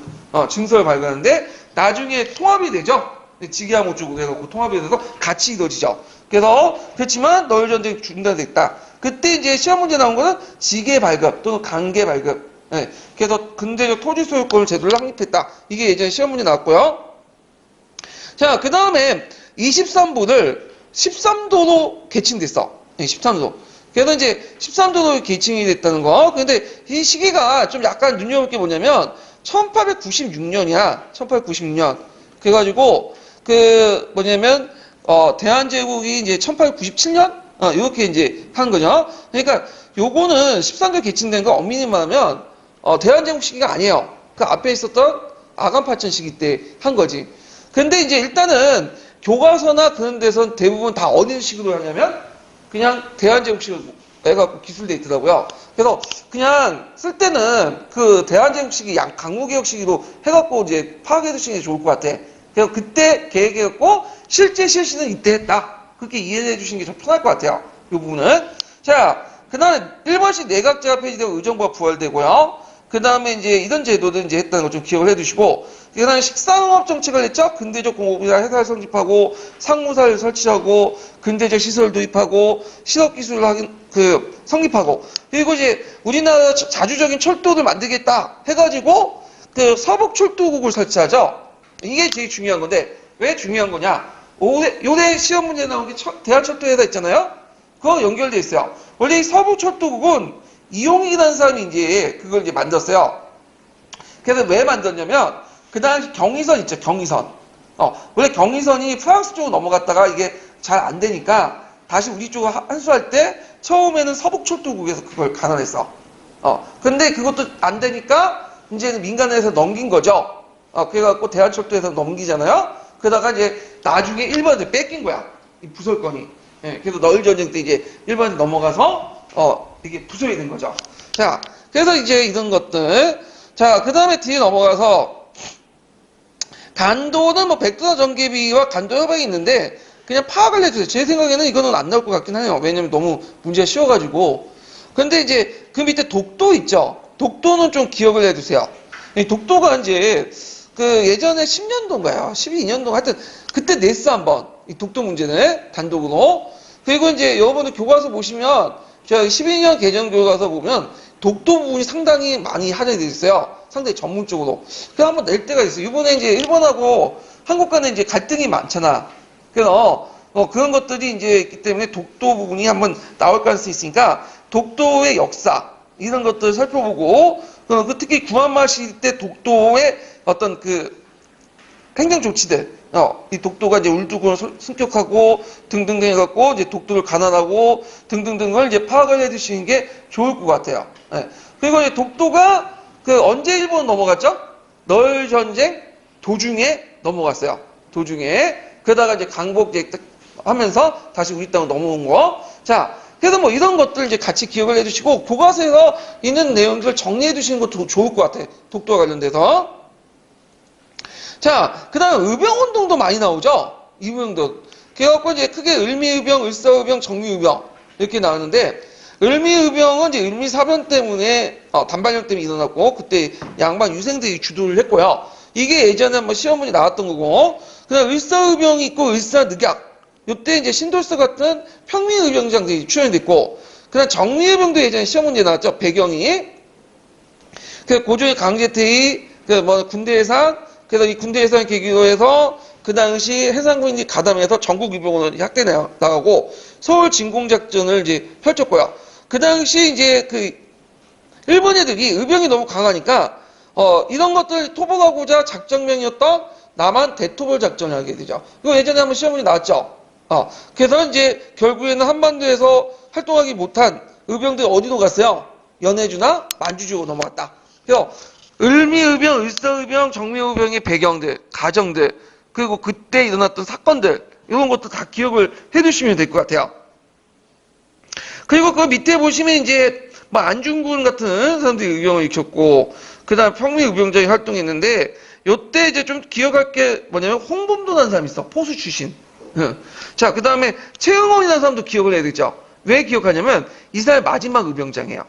증서를 발급하는데 나중에 통합이 되죠. 지게하문 쪽으로 해갖고 통합이 돼서 같이 이루어지죠. 그래서 그렇지만 너울 전쟁이 중단됐다. 그때 이제 시험 문제 나온 거는 지게 발급 또는 강계 발급. 네. 그래서 근대적 토지 소유권을 제도를 확립했다. 이게 예전에 시험 문제 나왔고요. 자, 그 다음에 23부를 13도로 개칭됐어. 네, 13도. 그래서 이제 13도로 개칭이 됐다는 거. 근데 이 시기가 좀 약간 눈여볼 게 뭐냐면 1896년이야. 1896년. 그래가지고 그 뭐냐면 대한제국이 이제 1897년 이렇게 이제 한 거죠. 그러니까 요거는 13도 개칭된 거 엄밀히 말하면 대한제국 시기가 아니에요. 그 앞에 있었던 아간파천 시기 때 한 거지. 근데 이제 일단은 교과서나 그런 데선 대부분 다 어느 식으로 하냐면 그냥 대한제국식으로 해갖고 기술돼 있더라고요. 그래서 그냥 쓸 때는 그 대한제국식이 강무개혁식으로 해갖고 이제 파악해 두시는 게 좋을 것 같아. 그래서 그때 계획했고 실제 실시는 이때 했다. 그렇게 이해해 주시는 게 좀 편할 것 같아요. 이 부분은. 자, 그 다음에 1번씩 내각제가 폐지되고 의정부가 부활되고요. 그 다음에 이제 이런 제도들 이제 했다는 거 좀 기억을 해 두시고, 그 다음에 식상업 정책을 했죠? 근대적 공업이나 회사를 설립하고, 상무사를 설치하고, 근대적 시설을 도입하고, 실업기술을 성립하고, 그리고 이제 우리나라 자주적인 철도를 만들겠다 해가지고, 그 서북철도국을 설치하죠? 이게 제일 중요한 건데, 왜 중요한 거냐? 요새 시험 문제 나온 게 대한철도회사 있잖아요? 그거 연결돼 있어요. 원래 이 서북철도국은 이용익이라는 사람이 이제 그걸 이제 만들었어요. 그래서 왜 만들었냐면 그 당시 경의선 있죠, 경의선. 원래 경의선이 프랑스 쪽으로 넘어갔다가 이게 잘 안 되니까 다시 우리 쪽으로 환수할 때 처음에는 서북철도국에서 그걸 가난했어. 근데 그것도 안 되니까 이제는 민간에서 넘긴 거죠. 그래갖고 대한철도에서 넘기잖아요. 그러다가 이제 나중에 일본한테 뺏긴 거야, 이 부설권이. 예, 그래서 너울 전쟁 때 이제 일본한테 넘어가서 이게 부서야 된 거죠. 자, 그래서 이제 이런 것들. 자, 그 다음에 뒤에 넘어가서 간도는 뭐 백두산 전개비와 간도 협약이 있는데 그냥 파악을 해주세요. 제 생각에는 이거는 안 나올 것 같긴 해요. 왜냐면 너무 문제가 쉬워가지고. 근데 이제 그 밑에 독도 있죠. 독도는 좀 기억을 해두세요. 이 독도가 이제 그 예전에 10년도인가요? 12년도 하여튼 그때 냈어 한번 이 독도 문제는 단독으로. 그리고 이제 여러분들 교과서 보시면 제가 12년 개정 교과서 보면 독도 부분이 상당히 많이 하정이 되어 있어요. 상당히 전문적으로. 그래서 한번 낼 때가 있어요. 이번에 이제 일본하고 한국 간에 이제 갈등이 많잖아. 그래서 그런 것들이 이제 있기 때문에 독도 부분이 한번 나올 가능성이 있으니까 독도의 역사 이런 것들을 살펴보고 특히 구한말 시대 때 독도의 어떤 그 행정 조치들 이 독도가 이제 울주군을 승격하고 등등등 해갖고 이제 독도를 가난하고 등등등을 이제 파악을 해두시는 게 좋을 것 같아요. 예. 그리고 이제 독도가 언제 일본 넘어갔죠? 너울 전쟁 도중에 넘어갔어요. 도중에. 그러다가 이제 강복 이제 하면서 다시 우리 땅으로 넘어온 거. 자, 그래서 뭐 이런 것들 이제 같이 기억을 해두시고 교과서에서 있는 내용들을 정리해 두시는 것도 좋을 것 같아. 독도와 관련돼서. 자, 그 다음에 의병운동도 많이 나오죠? 의병운동. 그래갖고 이제 크게 을미의병, 을사의병, 정미의병 이렇게 나왔는데 을미의병은 이제 을미사변 때문에 단발령 때문에 일어났고 그때 양반 유생들이 주도를 했고요. 이게 예전에 한번 시험 문제 나왔던 거고 그다음 을사의병이 있고 을사늑약 이때 이제 신돌서 같은 평민의병장들이 출연됐고 그다음 정미의병도 예전에 시험 문제 나왔죠. 배경이 그 고종의 강제퇴위 그 뭐 군대 해산 그래서 이 군대 해산 계기로 해서 그 당시 해상군이 가담해서 전국 유병으로 확대 나가고 서울 진공작전을 이제 펼쳤고요. 그 당시 이제 그 일본 애들이 의병이 너무 강하니까 이런 것들 토벌하고자 작전명이었던 남한 대토벌 작전을 하게 되죠. 이거 예전에 한번 시험문제 나왔죠. 그래서 이제 결국에는 한반도에서 활동하기 못한 의병들이 어디로 갔어요? 연해주나 만주주로 넘어갔다. 그래서 을미의병, 을사의병, 정미의병의 배경들, 가정들, 그리고 그때 일어났던 사건들 이런 것도 다 기억을 해두시면 될 것 같아요. 그리고 그 밑에 보시면 이제 뭐 안중근 같은 사람들이 의병을 익혔고 그다음 평민의병장이 활동했는데 요때 이제 좀 기억할 게 뭐냐면 홍범도라는 사람이 있어. 포수 출신. 자, 그다음에 최응원이라는 사람도 기억을 해야 되죠. 왜 기억하냐면 이 사람이 마지막 의병장이에요.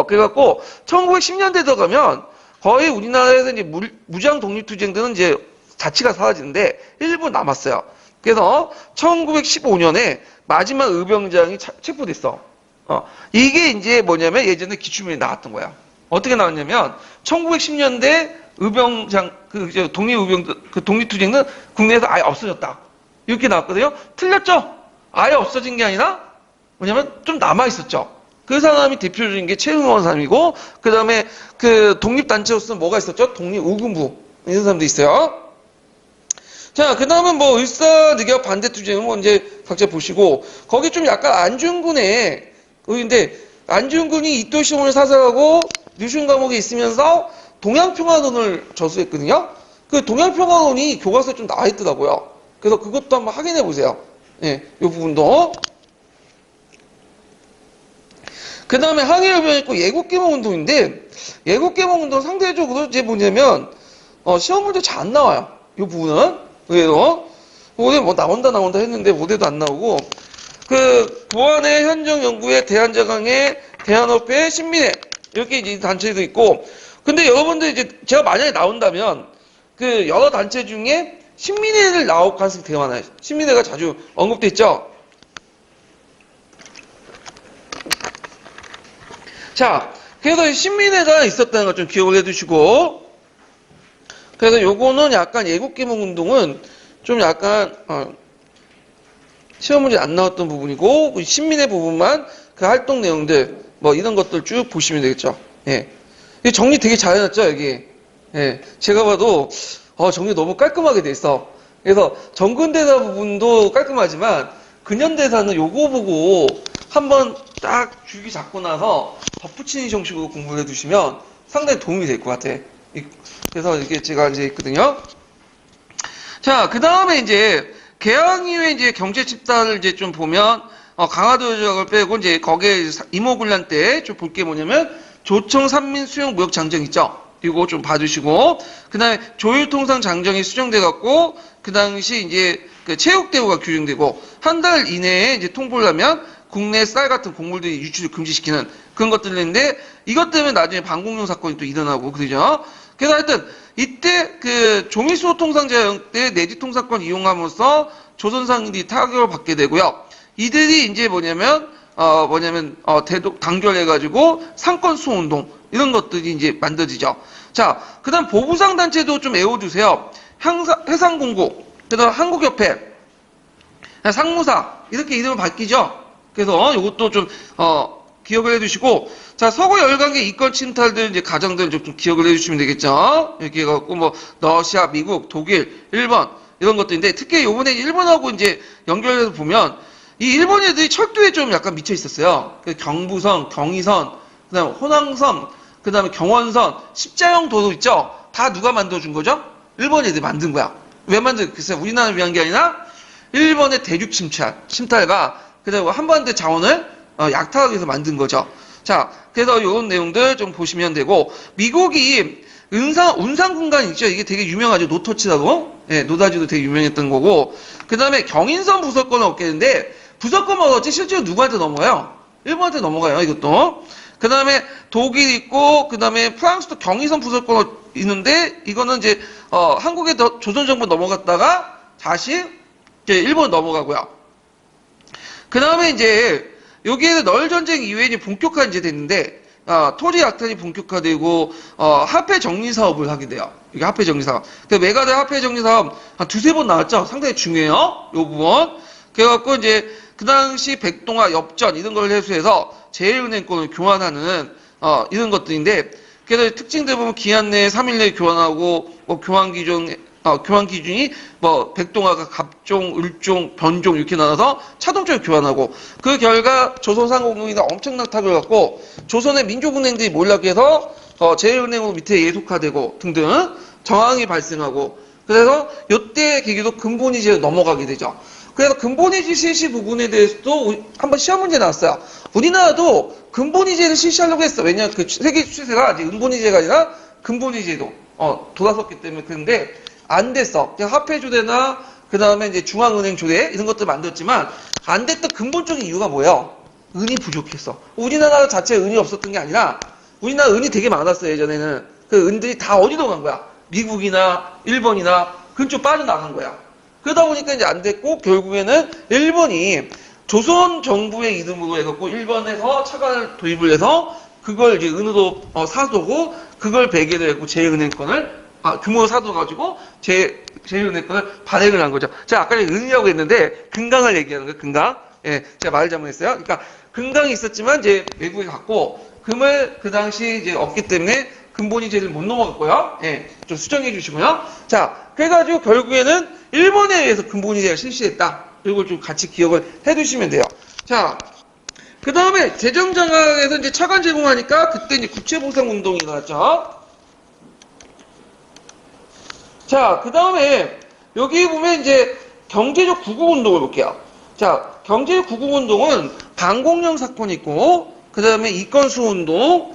그래갖고 1910년대 들어가면 거의 우리나라에서 이제 무장 독립투쟁들은 이제 자치가 사라지는데 일부 남았어요. 그래서 1915년에 마지막 의병장이 체포됐어. 이게 이제 뭐냐면 예전에 기출문제 나왔던 거야. 어떻게 나왔냐면 1910년대 의병장 그 독립의병 그 독립투쟁은 국내에서 아예 없어졌다. 이렇게 나왔거든요. 틀렸죠? 아예 없어진 게 아니라 뭐냐면 좀 남아 있었죠. 그 사람이 대표적인 게 최응원 사람이고 그 다음에 그 독립단체로서는 뭐가 있었죠? 독립의군부 이런 사람도 있어요. 자, 그 다음은 뭐 을사늑약 반대투쟁은 뭐 이제 각자 보시고 거기 좀 약간 안중근의 의인데 안중근이 이토시온을 사살하고 류신 감옥에 있으면서 동양평화론을 저수했거든요. 그 동양평화론이 교과서에 좀 나와 있더라고요. 그래서 그것도 한번 확인해 보세요. 예, 이 부분도. 그 다음에 항일의병이 있고 예국개몽운동인데 예국개몽운동 상대적으로 이제 뭐냐면 시험 문제 잘 안 나와요. 이 부분은 의외로 올해 뭐 나온다 했는데 올해도 안 나오고 그 보안의 현정연구회 대한자강회 대한협회 신민회 이렇게 이제 단체도 있고 근데 여러분들 이제 제가 만약에 나온다면 그 여러 단체 중에 신민회를 나올 가능성이 되게 많아요. 신민회가 자주 언급돼 있죠. 자, 그래서 신민회가 있었다는 걸 좀 기억을 해두시고, 그래서 요거는 약간 예국개몽운동은 좀 약간 시험 문제 안 나왔던 부분이고 신민회 부분만 그 활동 내용들 뭐 이런 것들 쭉 보시면 되겠죠. 예, 정리 되게 잘 해놨죠 여기. 예, 제가 봐도 정리 너무 깔끔하게 돼 있어. 그래서 정근대사 부분도 깔끔하지만 근현대사는 요거 보고 한번 딱 줄기 잡고 나서 덧붙이는 형식으로 공부를 해두시면 상당히 도움이 될 것 같아. 그래서 이게 제가 이제 있거든요. 자, 그 다음에 이제 개항 이후에 이제 경제 집단을 이제 좀 보면 강화도 조약을 빼고 이제 거기에 임오군란 때 좀 볼 게 뭐냐면 조청 삼민 수용 무역 장정 있죠. 이거 좀 봐주시고 그 다음에 조율통상 장정이 수정돼 갖고 그 당시 이제 그 체육대우가 규정되고 한 달 이내에 이제 통보를 하면 국내 쌀 같은 곡물들이 유출을 금지시키는 그런 것들인데 이것 때문에 나중에 반공용 사건이 또 일어나고 그러죠. 그래서 하여튼 이때 그 종이수호 통상제정 때 내지 통상권 이용함으로써 조선상인들이 타격을 받게 되고요. 이들이 이제 뭐냐면 단결해가지고 상권 수호 운동 이런 것들이 이제 만들어지죠. 자, 그다음 보부상 단체도 좀 외워두세요. 해상공고, 그다음 한국협회, 상무사 이렇게 이름을 바뀌죠. 그래서 이것도 좀 기억을 해두시고, 자 서구 열강계 이권 침탈들 이제 가정들 좀 기억을 해주시면 되겠죠. 이렇게 해갖고 뭐 러시아, 미국, 독일, 일본 이런 것들인데 특히 이번에 일본하고 이제 연결해서 보면 이 일본 애들이 철도에 좀 약간 미쳐 있었어요. 경부선, 경의선, 그다음 호남선, 그다음에 경원선, 십자형 도로 있죠. 다 누가 만들어준 거죠? 일본 애들이 만든 거야. 왜 글쎄 우리나라를 위한 게 아니라 일본의 대륙 침탈과 그다음에 한반도 자원을 약탈하기 위해서 만든 거죠. 자, 그래서 이런 내용들 좀 보시면 되고 미국이 운상군간 있죠. 이게 되게 유명하죠. 노터치라고. 예, 노다지도 되게 유명했던 거고. 그 다음에 경인선 부설권은 얻게 되는데, 부설권은 얻었지 실제로 누구한테 넘어가요? 일본한테 넘어가요, 이것도. 그 다음에 독일 있고, 그 다음에 프랑스도 경인선 부설권 있는데, 이거는 이제, 한국에 조선정부 넘어갔다가, 다시, 이제 일본 넘어가고요. 그 다음에 이제, 여기에는 널전쟁 이후에 이제 본격화 이제 됐는데, 토지 약탈이 본격화되고, 화폐 정리 사업을 하게 돼요. 이게 화폐 정리 사업. 그 메가드 화폐 정리 사업 한 두세 번 나왔죠? 상당히 중요해요. 요 부분. 그래갖고 이제, 그 당시 백동화 엽전 이런 걸 해소해서 제일은행권을 교환하는, 이런 것들인데, 그래서 특징들 보면 기한 내에 3일 내에 교환하고, 뭐 교환 기준이 뭐 백동화가 갑종, 을종, 변종 이렇게 나눠서 차동적으로 교환하고 그 결과 조선상공동이나 엄청난 타격을 갖고 조선의 민족은행들이 몰락해서 제일은행으로 밑에 예속화되고 등등 정황이 발생하고 그래서 이때 계기로 근본이제로 넘어가게 되죠. 그래서 근본이제 실시 부분에 대해서도 한번 시험 문제 나왔어요. 우리나라도 근본이제를 실시하려고 했어. 왜냐하면 그 세계 추세가 이제 은본이제가 아니라 근본이제도 돌아섰기 때문에 그런데 안 됐어. 그냥 화폐조례나 그 다음에 이제 중앙은행 조례 이런 것들 만들었지만 안 됐던 근본적인 이유가 뭐예요? 은이 부족했어. 우리나라 자체에 은이 없었던 게 아니라 우리나라 은이 되게 많았어요. 예전에는 그 은들이 다 어디로 간 거야? 미국이나 일본이나 그쪽 빠져나간 거야. 그러다 보니까 이제 안 됐고 결국에는 일본이 조선 정부의 이름으로 해갖고 일본에서 차관을 도입을 해서 그걸 이제 은으로 사두고 그걸 배계로 해갖고 제일은행권을 규모로 사둬가지고 제일은행권을 발행을 한 거죠. 제가 아까 은이라고 했는데 금강을 얘기하는 거예요. 금강. 예, 제가 말을 잘못했어요. 그러니까 금강이 있었지만 이제 외국에 갔고 금을 그 당시 이제 없기 때문에 근본이제를 못 넘어갔고요. 예, 좀 수정해 주시고요. 자, 그래가지고 결국에는 일본에 의해서 근본이제가 실시했다. 이걸 좀 같이 기억을 해두시면 돼요. 자, 그 다음에 재정장악에서 이제 차관 제공하니까 그때 이제 국채보상 운동이 나왔죠. 자, 그 다음에 여기 보면 이제 경제적 구국운동을 볼게요. 자, 경제적 구국운동은 반공령 사건이 있고, 그 다음에 이권수운동,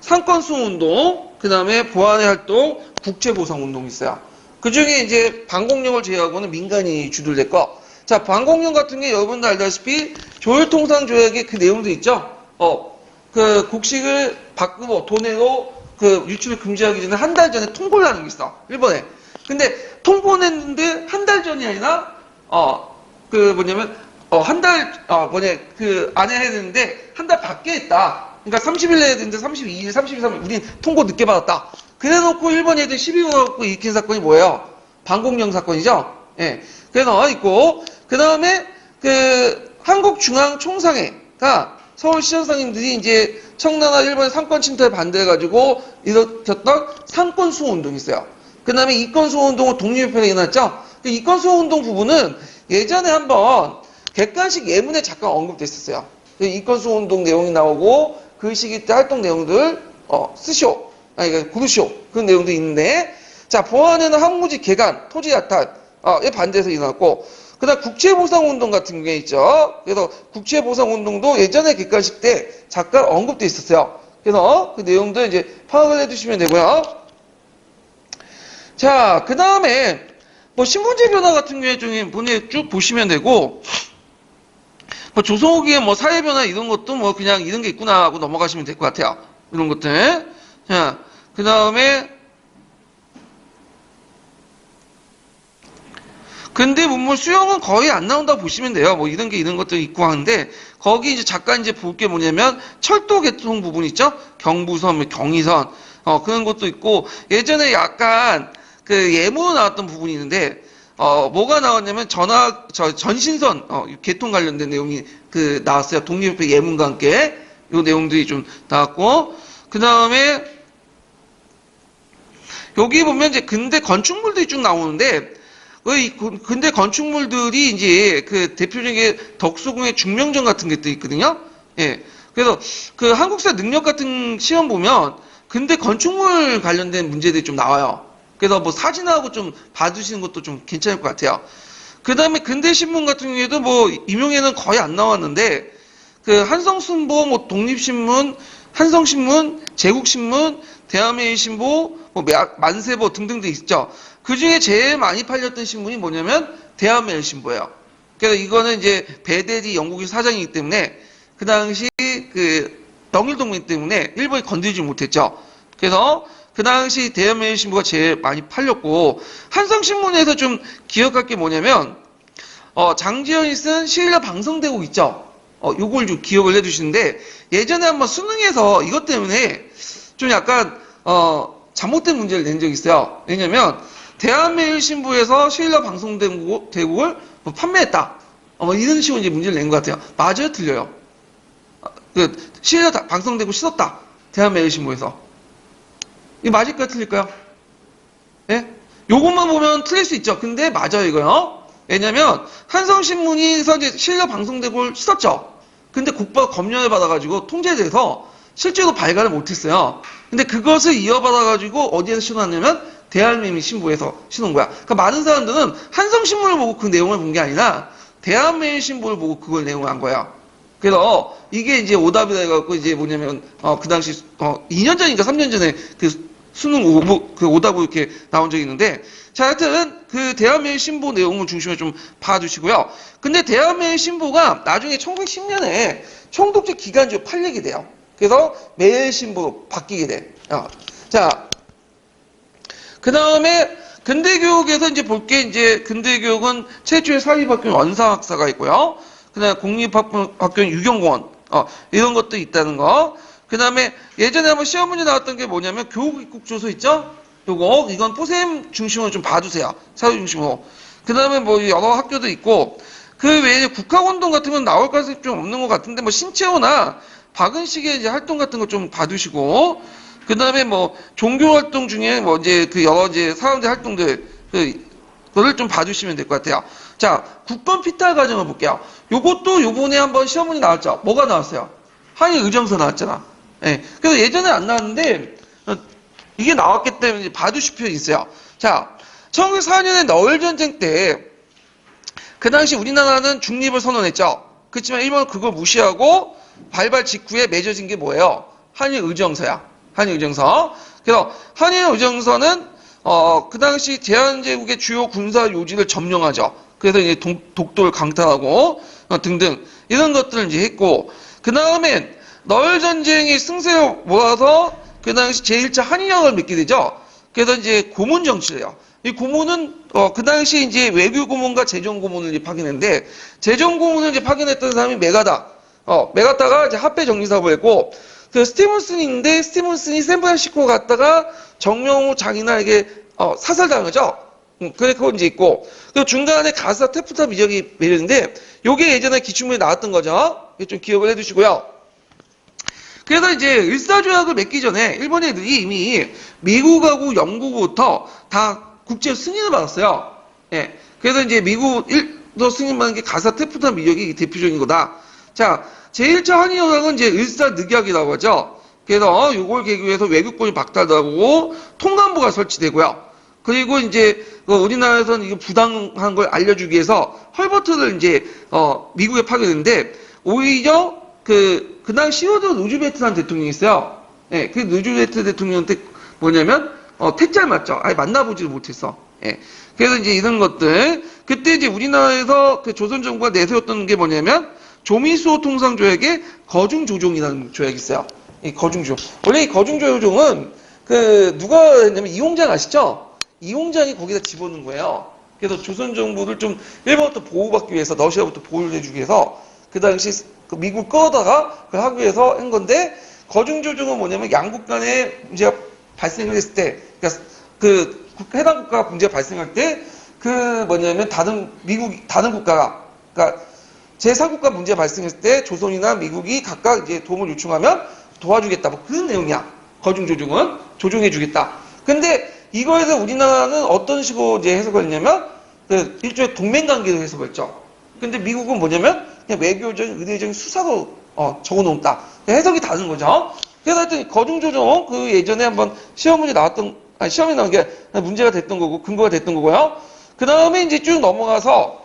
상권수운동, 그 다음에 보안의 활동, 국제보상운동이 있어요. 그 중에 이제 반공령을 제외하고는 민간이 주도될 거. 자, 반공령 같은 게 여러분들 알다시피 조율통상조약에 그 내용도 있죠. 그 국식을 바꾸고 돈으로 그 유출을 금지하기 전에 한 달 전에 통보를 하는 게 있어. 일본에. 근데 통보는 했는데 한 달 전이 아니라 한 달 그 안에 해야 되는데 한 달 밖에 했다. 그러니까 30일 내야 되는데 32일, 32일, 3일 우린 통보 늦게 받았다. 그래놓고 일본 애들 12월 갖고 일으킨 사건이 뭐예요? 반공령 사건이죠. 예. 그래서 있고 그 다음에 그 한국중앙총상회가 서울시청 상인들이 이제 청나라 일본의 상권 침투에 반대해가지고 일으켰던 상권 수호 운동이 있어요. 그 다음에 이권 수호 운동은 독립협회가 일어났죠. 이권 수호 운동 부분은 예전에 한번 객관식 예문에 잠깐 언급됐었어요. 이권 수호 운동 내용이 나오고 그 시기 때 활동 내용들 구르쇼 그런 내용도 있는데 자 보안에는 항무지 개간, 토지 약탈에 반대해서 일어났고 그다음 국채보상운동 같은 게 있죠. 그래서 국채보상운동도 예전에 객관식 때 잠깐 언급돼 있었어요. 그래서 그 내용도 이제 파악을 해두시면 되고요. 자, 그 다음에 뭐 신분제 변화 같은 경우에 좀 쭉 보시면 되고 뭐 조선 후기에 뭐 사회 변화 이런 것도 뭐 그냥 이런 게 있구나 하고 넘어가시면 될 것 같아요. 이런 것들. 자, 그 다음에 근대 문물 수용은 거의 안 나온다고 보시면 돼요. 뭐 이런 게 이런 것도 있고 하는데 거기 이제 잠깐 이제 볼 게 뭐냐면 철도 개통 부분 있죠? 경부선, 경의선 그런 것도 있고 예전에 약간 그 예문으로 나왔던 부분이 있는데 뭐가 나왔냐면 전신선 개통 관련된 내용이 그 나왔어요. 독립협회 예문과 함께 이 내용들이 좀 나왔고 그 다음에 여기 보면 이제 근대 건축물들이 쭉 나오는데 근대 건축물들이 이제 그 대표적인 덕수궁의 중명전 같은 게 또 있거든요. 예. 그래서 그 한국사 능력 같은 시험 보면 근대 건축물 관련된 문제들이 좀 나와요. 그래서 뭐 사진하고 좀 봐주시는 것도 좀 괜찮을 것 같아요. 그 다음에 근대 신문 같은 경우에도 뭐 임용에는 거의 안 나왔는데 그 한성순보, 뭐 독립신문, 한성신문, 제국신문, 대한매일 신보, 뭐 만세보 등등도 있죠. 그 중에 제일 많이 팔렸던 신문이 뭐냐면 대한매일 신보예요. 그래서 이거는 이제 배대리 영국의 사장이기 때문에 그 당시 그 영일동맹 때문에 일본이 건드리지 못했죠. 그래서 그 당시 대한매일 신보가 제일 많이 팔렸고, 한성신문에서 좀 기억할 게 뭐냐면 장지현이 쓴 시일러 방송대국 있죠. 요걸 좀 기억을 해주시는데, 예전에 한번 수능에서 이것 때문에 좀 약간 잘못된 문제를 낸 적이 있어요. 왜냐면 대한매일 신부에서 시일러 방송대국을 뭐 판매했다. 뭐 이런 식으로 이제 문제를 낸 것 같아요. 맞아요, 틀려요? 그 시일러 방송대국 씻었다. 대한매일 신부에서. 이거 맞을까요, 틀릴까요? 예? 요것만 보면 틀릴 수 있죠. 근데 맞아요, 이거요. 왜냐면 한성신문에서 이제 시일러 방송대국을 씻었죠. 근데 국가가 검열을 받아가지고 통제돼서 실제로 발간을 못했어요. 근데 그것을 이어받아가지고 어디에서 신었냐면 대한매일 신보에서 신은 거야. 그러니까 많은 사람들은 한성신문을 보고 그 내용을 본 게 아니라 대한매일 신보를 보고 그걸 내용을 한 거야. 그래서 이게 이제 오답이라 해갖고 이제 뭐냐면 그 당시 2년 전인가 3년 전에 그 수능 그 오답으로 이렇게 나온 적이 있는데, 자, 하여튼 그 대한매일 신보 내용을 중심으로 좀 봐주시고요. 근데 대한매일 신보가 나중에 1910년에 총독제 기간제로 팔리게 돼요. 그래서 매일신보로 바뀌게 돼. 자, 그 다음에 근대교육에서 이제 볼 게 이제 근대교육은 최초의 사립학교는 원사학사가 있고요. 그 다음에 공립학교는 유경공원, 이런 것도 있다는 거. 그 다음에 예전에 한번 시험 문제 나왔던 게 뭐냐면 교육입국조서 있죠? 이건 포셈 중심으로 좀 봐주세요. 사유 중심으로. 그 다음에 뭐 여러 학교도 있고, 그 외에 국학운동 같은 건 나올 가능성이 좀 없는 것 같은데, 뭐 신채호나 박은식의 이제 활동 같은 거 좀 봐두시고, 그 다음에 뭐 종교활동 중에 뭐 이제 그 여러 이제 사람들 활동들, 그거를 좀 봐주시면 될 것 같아요. 자, 국번 피탈 과정을 볼게요. 요것도 요번에 한번 시험 문제 나왔죠? 뭐가 나왔어요? 한일 의정서 나왔잖아. 예. 그래서 예전에 안 나왔는데, 이게 나왔기 때문에 이제 봐두실 필요 있어요. 자, 1904년에 너울전쟁 때, 그 당시 우리나라는 중립을 선언했죠. 그렇지만 일본은 그걸 무시하고 발발 직후에 맺어진 게 뭐예요? 한일 의정서야. 한일 의정서. 그래서 한일 의정서는 그 당시 제한제국의 주요 군사 요지를 점령하죠. 그래서 이제 독도를 강탈하고 등등 이런 것들을 이제 했고, 그 다음에 너울 전쟁의 승세를 모아서 그 당시 제1차 한일협을 맺게 되죠. 그래서 이제 고문 정치를 해요. 이 고문은 그 당시 이제 외교 고문과 재정 고문을 이제 파견했는데, 재정 고문을 이제 파견했던 사람이 메가다. 메가다가 이제 합해 정리사업을 했고, 그 스티븐슨인데 스티븐슨이 샌프란시스코 갔다가 정명호 장인아에게 사살당하죠. 그래 그거 이제 있고, 그 중간에 가사 테프타 미적이 매려는데 요게 예전에 기출문에 나왔던 거죠. 좀 기억을 해두시고요. 그래서 이제 을사조약을 맺기 전에 일본 애들이 이미 미국하고 영국부터 다 국제 승인을 받았어요. 예. 그래서 이제 미국도 승인받은 게 가사 테프타 미적이 대표적인 거다. 자, 제1차 한일협약은 이제 을사늑약이라고 하죠. 그래서 요걸 계기로 해서 외교권이 박탈하고 통감부가 설치되고요. 그리고 이제 우리나라에서는 이거 부당한 걸 알려주기 위해서 헐버트를 이제 미국에 파견했는데, 오히려 그 당시 시어드 루즈벨트라는 대통령이 있어요. 예, 그 루즈벨트 대통령한테 뭐냐면 퇴짜를 맞죠. 아예 만나보지를 못했어. 예. 그래서 이제 이런 것들, 그때 이제 우리나라에서 그 조선 정부가 내세웠던 게 뭐냐면 조미수호 통상조약에 거중조정이라는 조약이 있어요. 이 거중조정. 원래 이 거중조정은 그 누가 했냐면 이홍장 아시죠? 이홍장이 거기다 집어넣은 거예요. 그래서 조선 정부를 좀 일본부터 보호받기 위해서, 러시아부터 보호를 해주기 위해서 그 당시 그 미국 끌어다가 그걸 하기 위해서 한 건데, 거중조정은 뭐냐면 양국 간에 문제가 발생을 했을 때, 그러니까 그 해당 국가가 문제가 발생할 때 그 뭐냐면 다른 국가가, 그러니까 제3국가 문제가 발생했을 때 조선이나 미국이 각각 이제 도움을 요청하면 도와주겠다, 뭐 그런 내용이야. 거중조정은 조정해주겠다. 근데 이거에서 우리나라는 어떤 식으로 이제 해석을 했냐면 그 일종의 동맹관계로 해석을 했죠. 근데 미국은 뭐냐면 그냥 외교적인, 의례적인 수사로 적어놓았다. 해석이 다른 거죠. 그래서 하여튼 거중조정 그 예전에 한번 시험 문제 나왔던, 시험에 나온 게 문제가 됐던 거고 근거가 됐던 거고요. 그 다음에 이제 쭉 넘어가서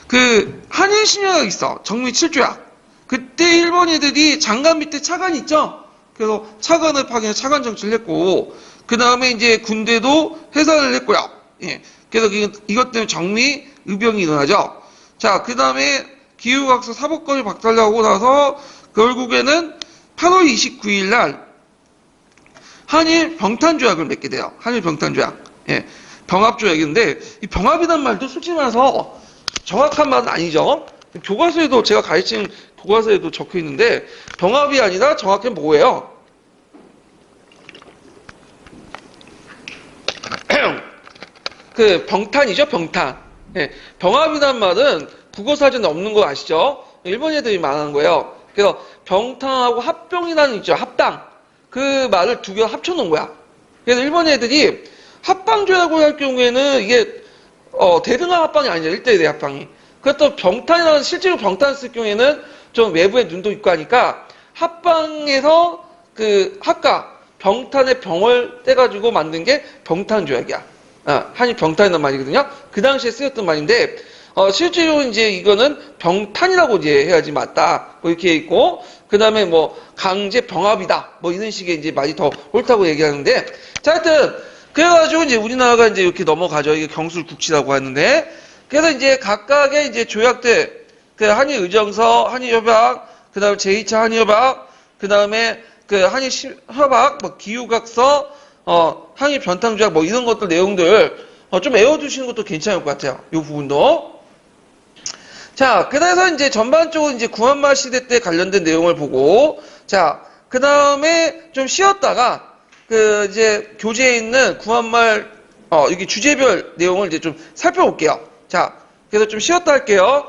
그 한일신조약이 있어. 정미 7조약. 그때 일본 애들이 장관 밑에 차관이 있죠. 그래서 차관을 파견해 차관 정치를 했고, 그 다음에 이제 군대도 해산을 했고요. 예. 그래서 이것 때문에 정리, 의병이 일어나죠. 자, 그 다음에 기후각서 사법권을 박탈하고 나서 결국에는 8월 29일 날 한일 병탄조약을 맺게 돼요. 한일 병탄조약. 예. 병합조약인데, 이 병합이란 말도 솔직히 말해서 정확한 말은 아니죠. 교과서에도 제가 가르친 교과서에도 적혀 있는데, 병합이 아니라 정확히 뭐예요? 그 병탄이죠, 병탄. 예. 병합이란 말은 국어사전에 없는 거 아시죠? 일본 애들이 말하는 거예요. 그래서 병탄하고 합병이라는 있죠, 합당. 그 말을 두 개 합쳐놓은 거야. 그래서 일본 애들이 합방조약을 할 경우에는 이게 대등한 합방이 아니죠. 1대1 합방이. 그것도 병탄이라는 실제로 병탄을 쓸 경우에는 좀 외부에 눈도 있고 하니까 합방에서 그 합가 병탄의 병을 떼가지고 만든 게 병탄조약이야. 한일 병탄이라는 말이거든요. 그 당시에 쓰였던 말인데 실제로 이제 이거는 병탄이라고 이제 해야지 맞다. 뭐 이렇게 있고 그 다음에 뭐 강제 병합이다. 뭐 이런 식의 이제 말이 더 옳다고 얘기하는데 자 하여튼 그래가지고 이제 우리나라가 이제 이렇게 넘어가죠. 이게 경술국치라고 하는데 그래서 이제 각각의 이제 조약들 그 한일 의정서, 한일 협약, 그 다음에 제2차 한일 협약, 그 다음에 그 한일 협약, 뭐 기후각서, 한일 변탕조약 뭐 이런 것들 내용들 좀 외워두시는 것도 괜찮을 것 같아요. 이 부분도. 자, 그래서 이제 전반적으로 이제 구한말 시대 때 관련된 내용을 보고, 자, 그 다음에 좀 쉬었다가, 그 이제 교재에 있는 구한말, 이게 주제별 내용을 이제 좀 살펴볼게요. 자, 그래서 좀 쉬었다 할게요.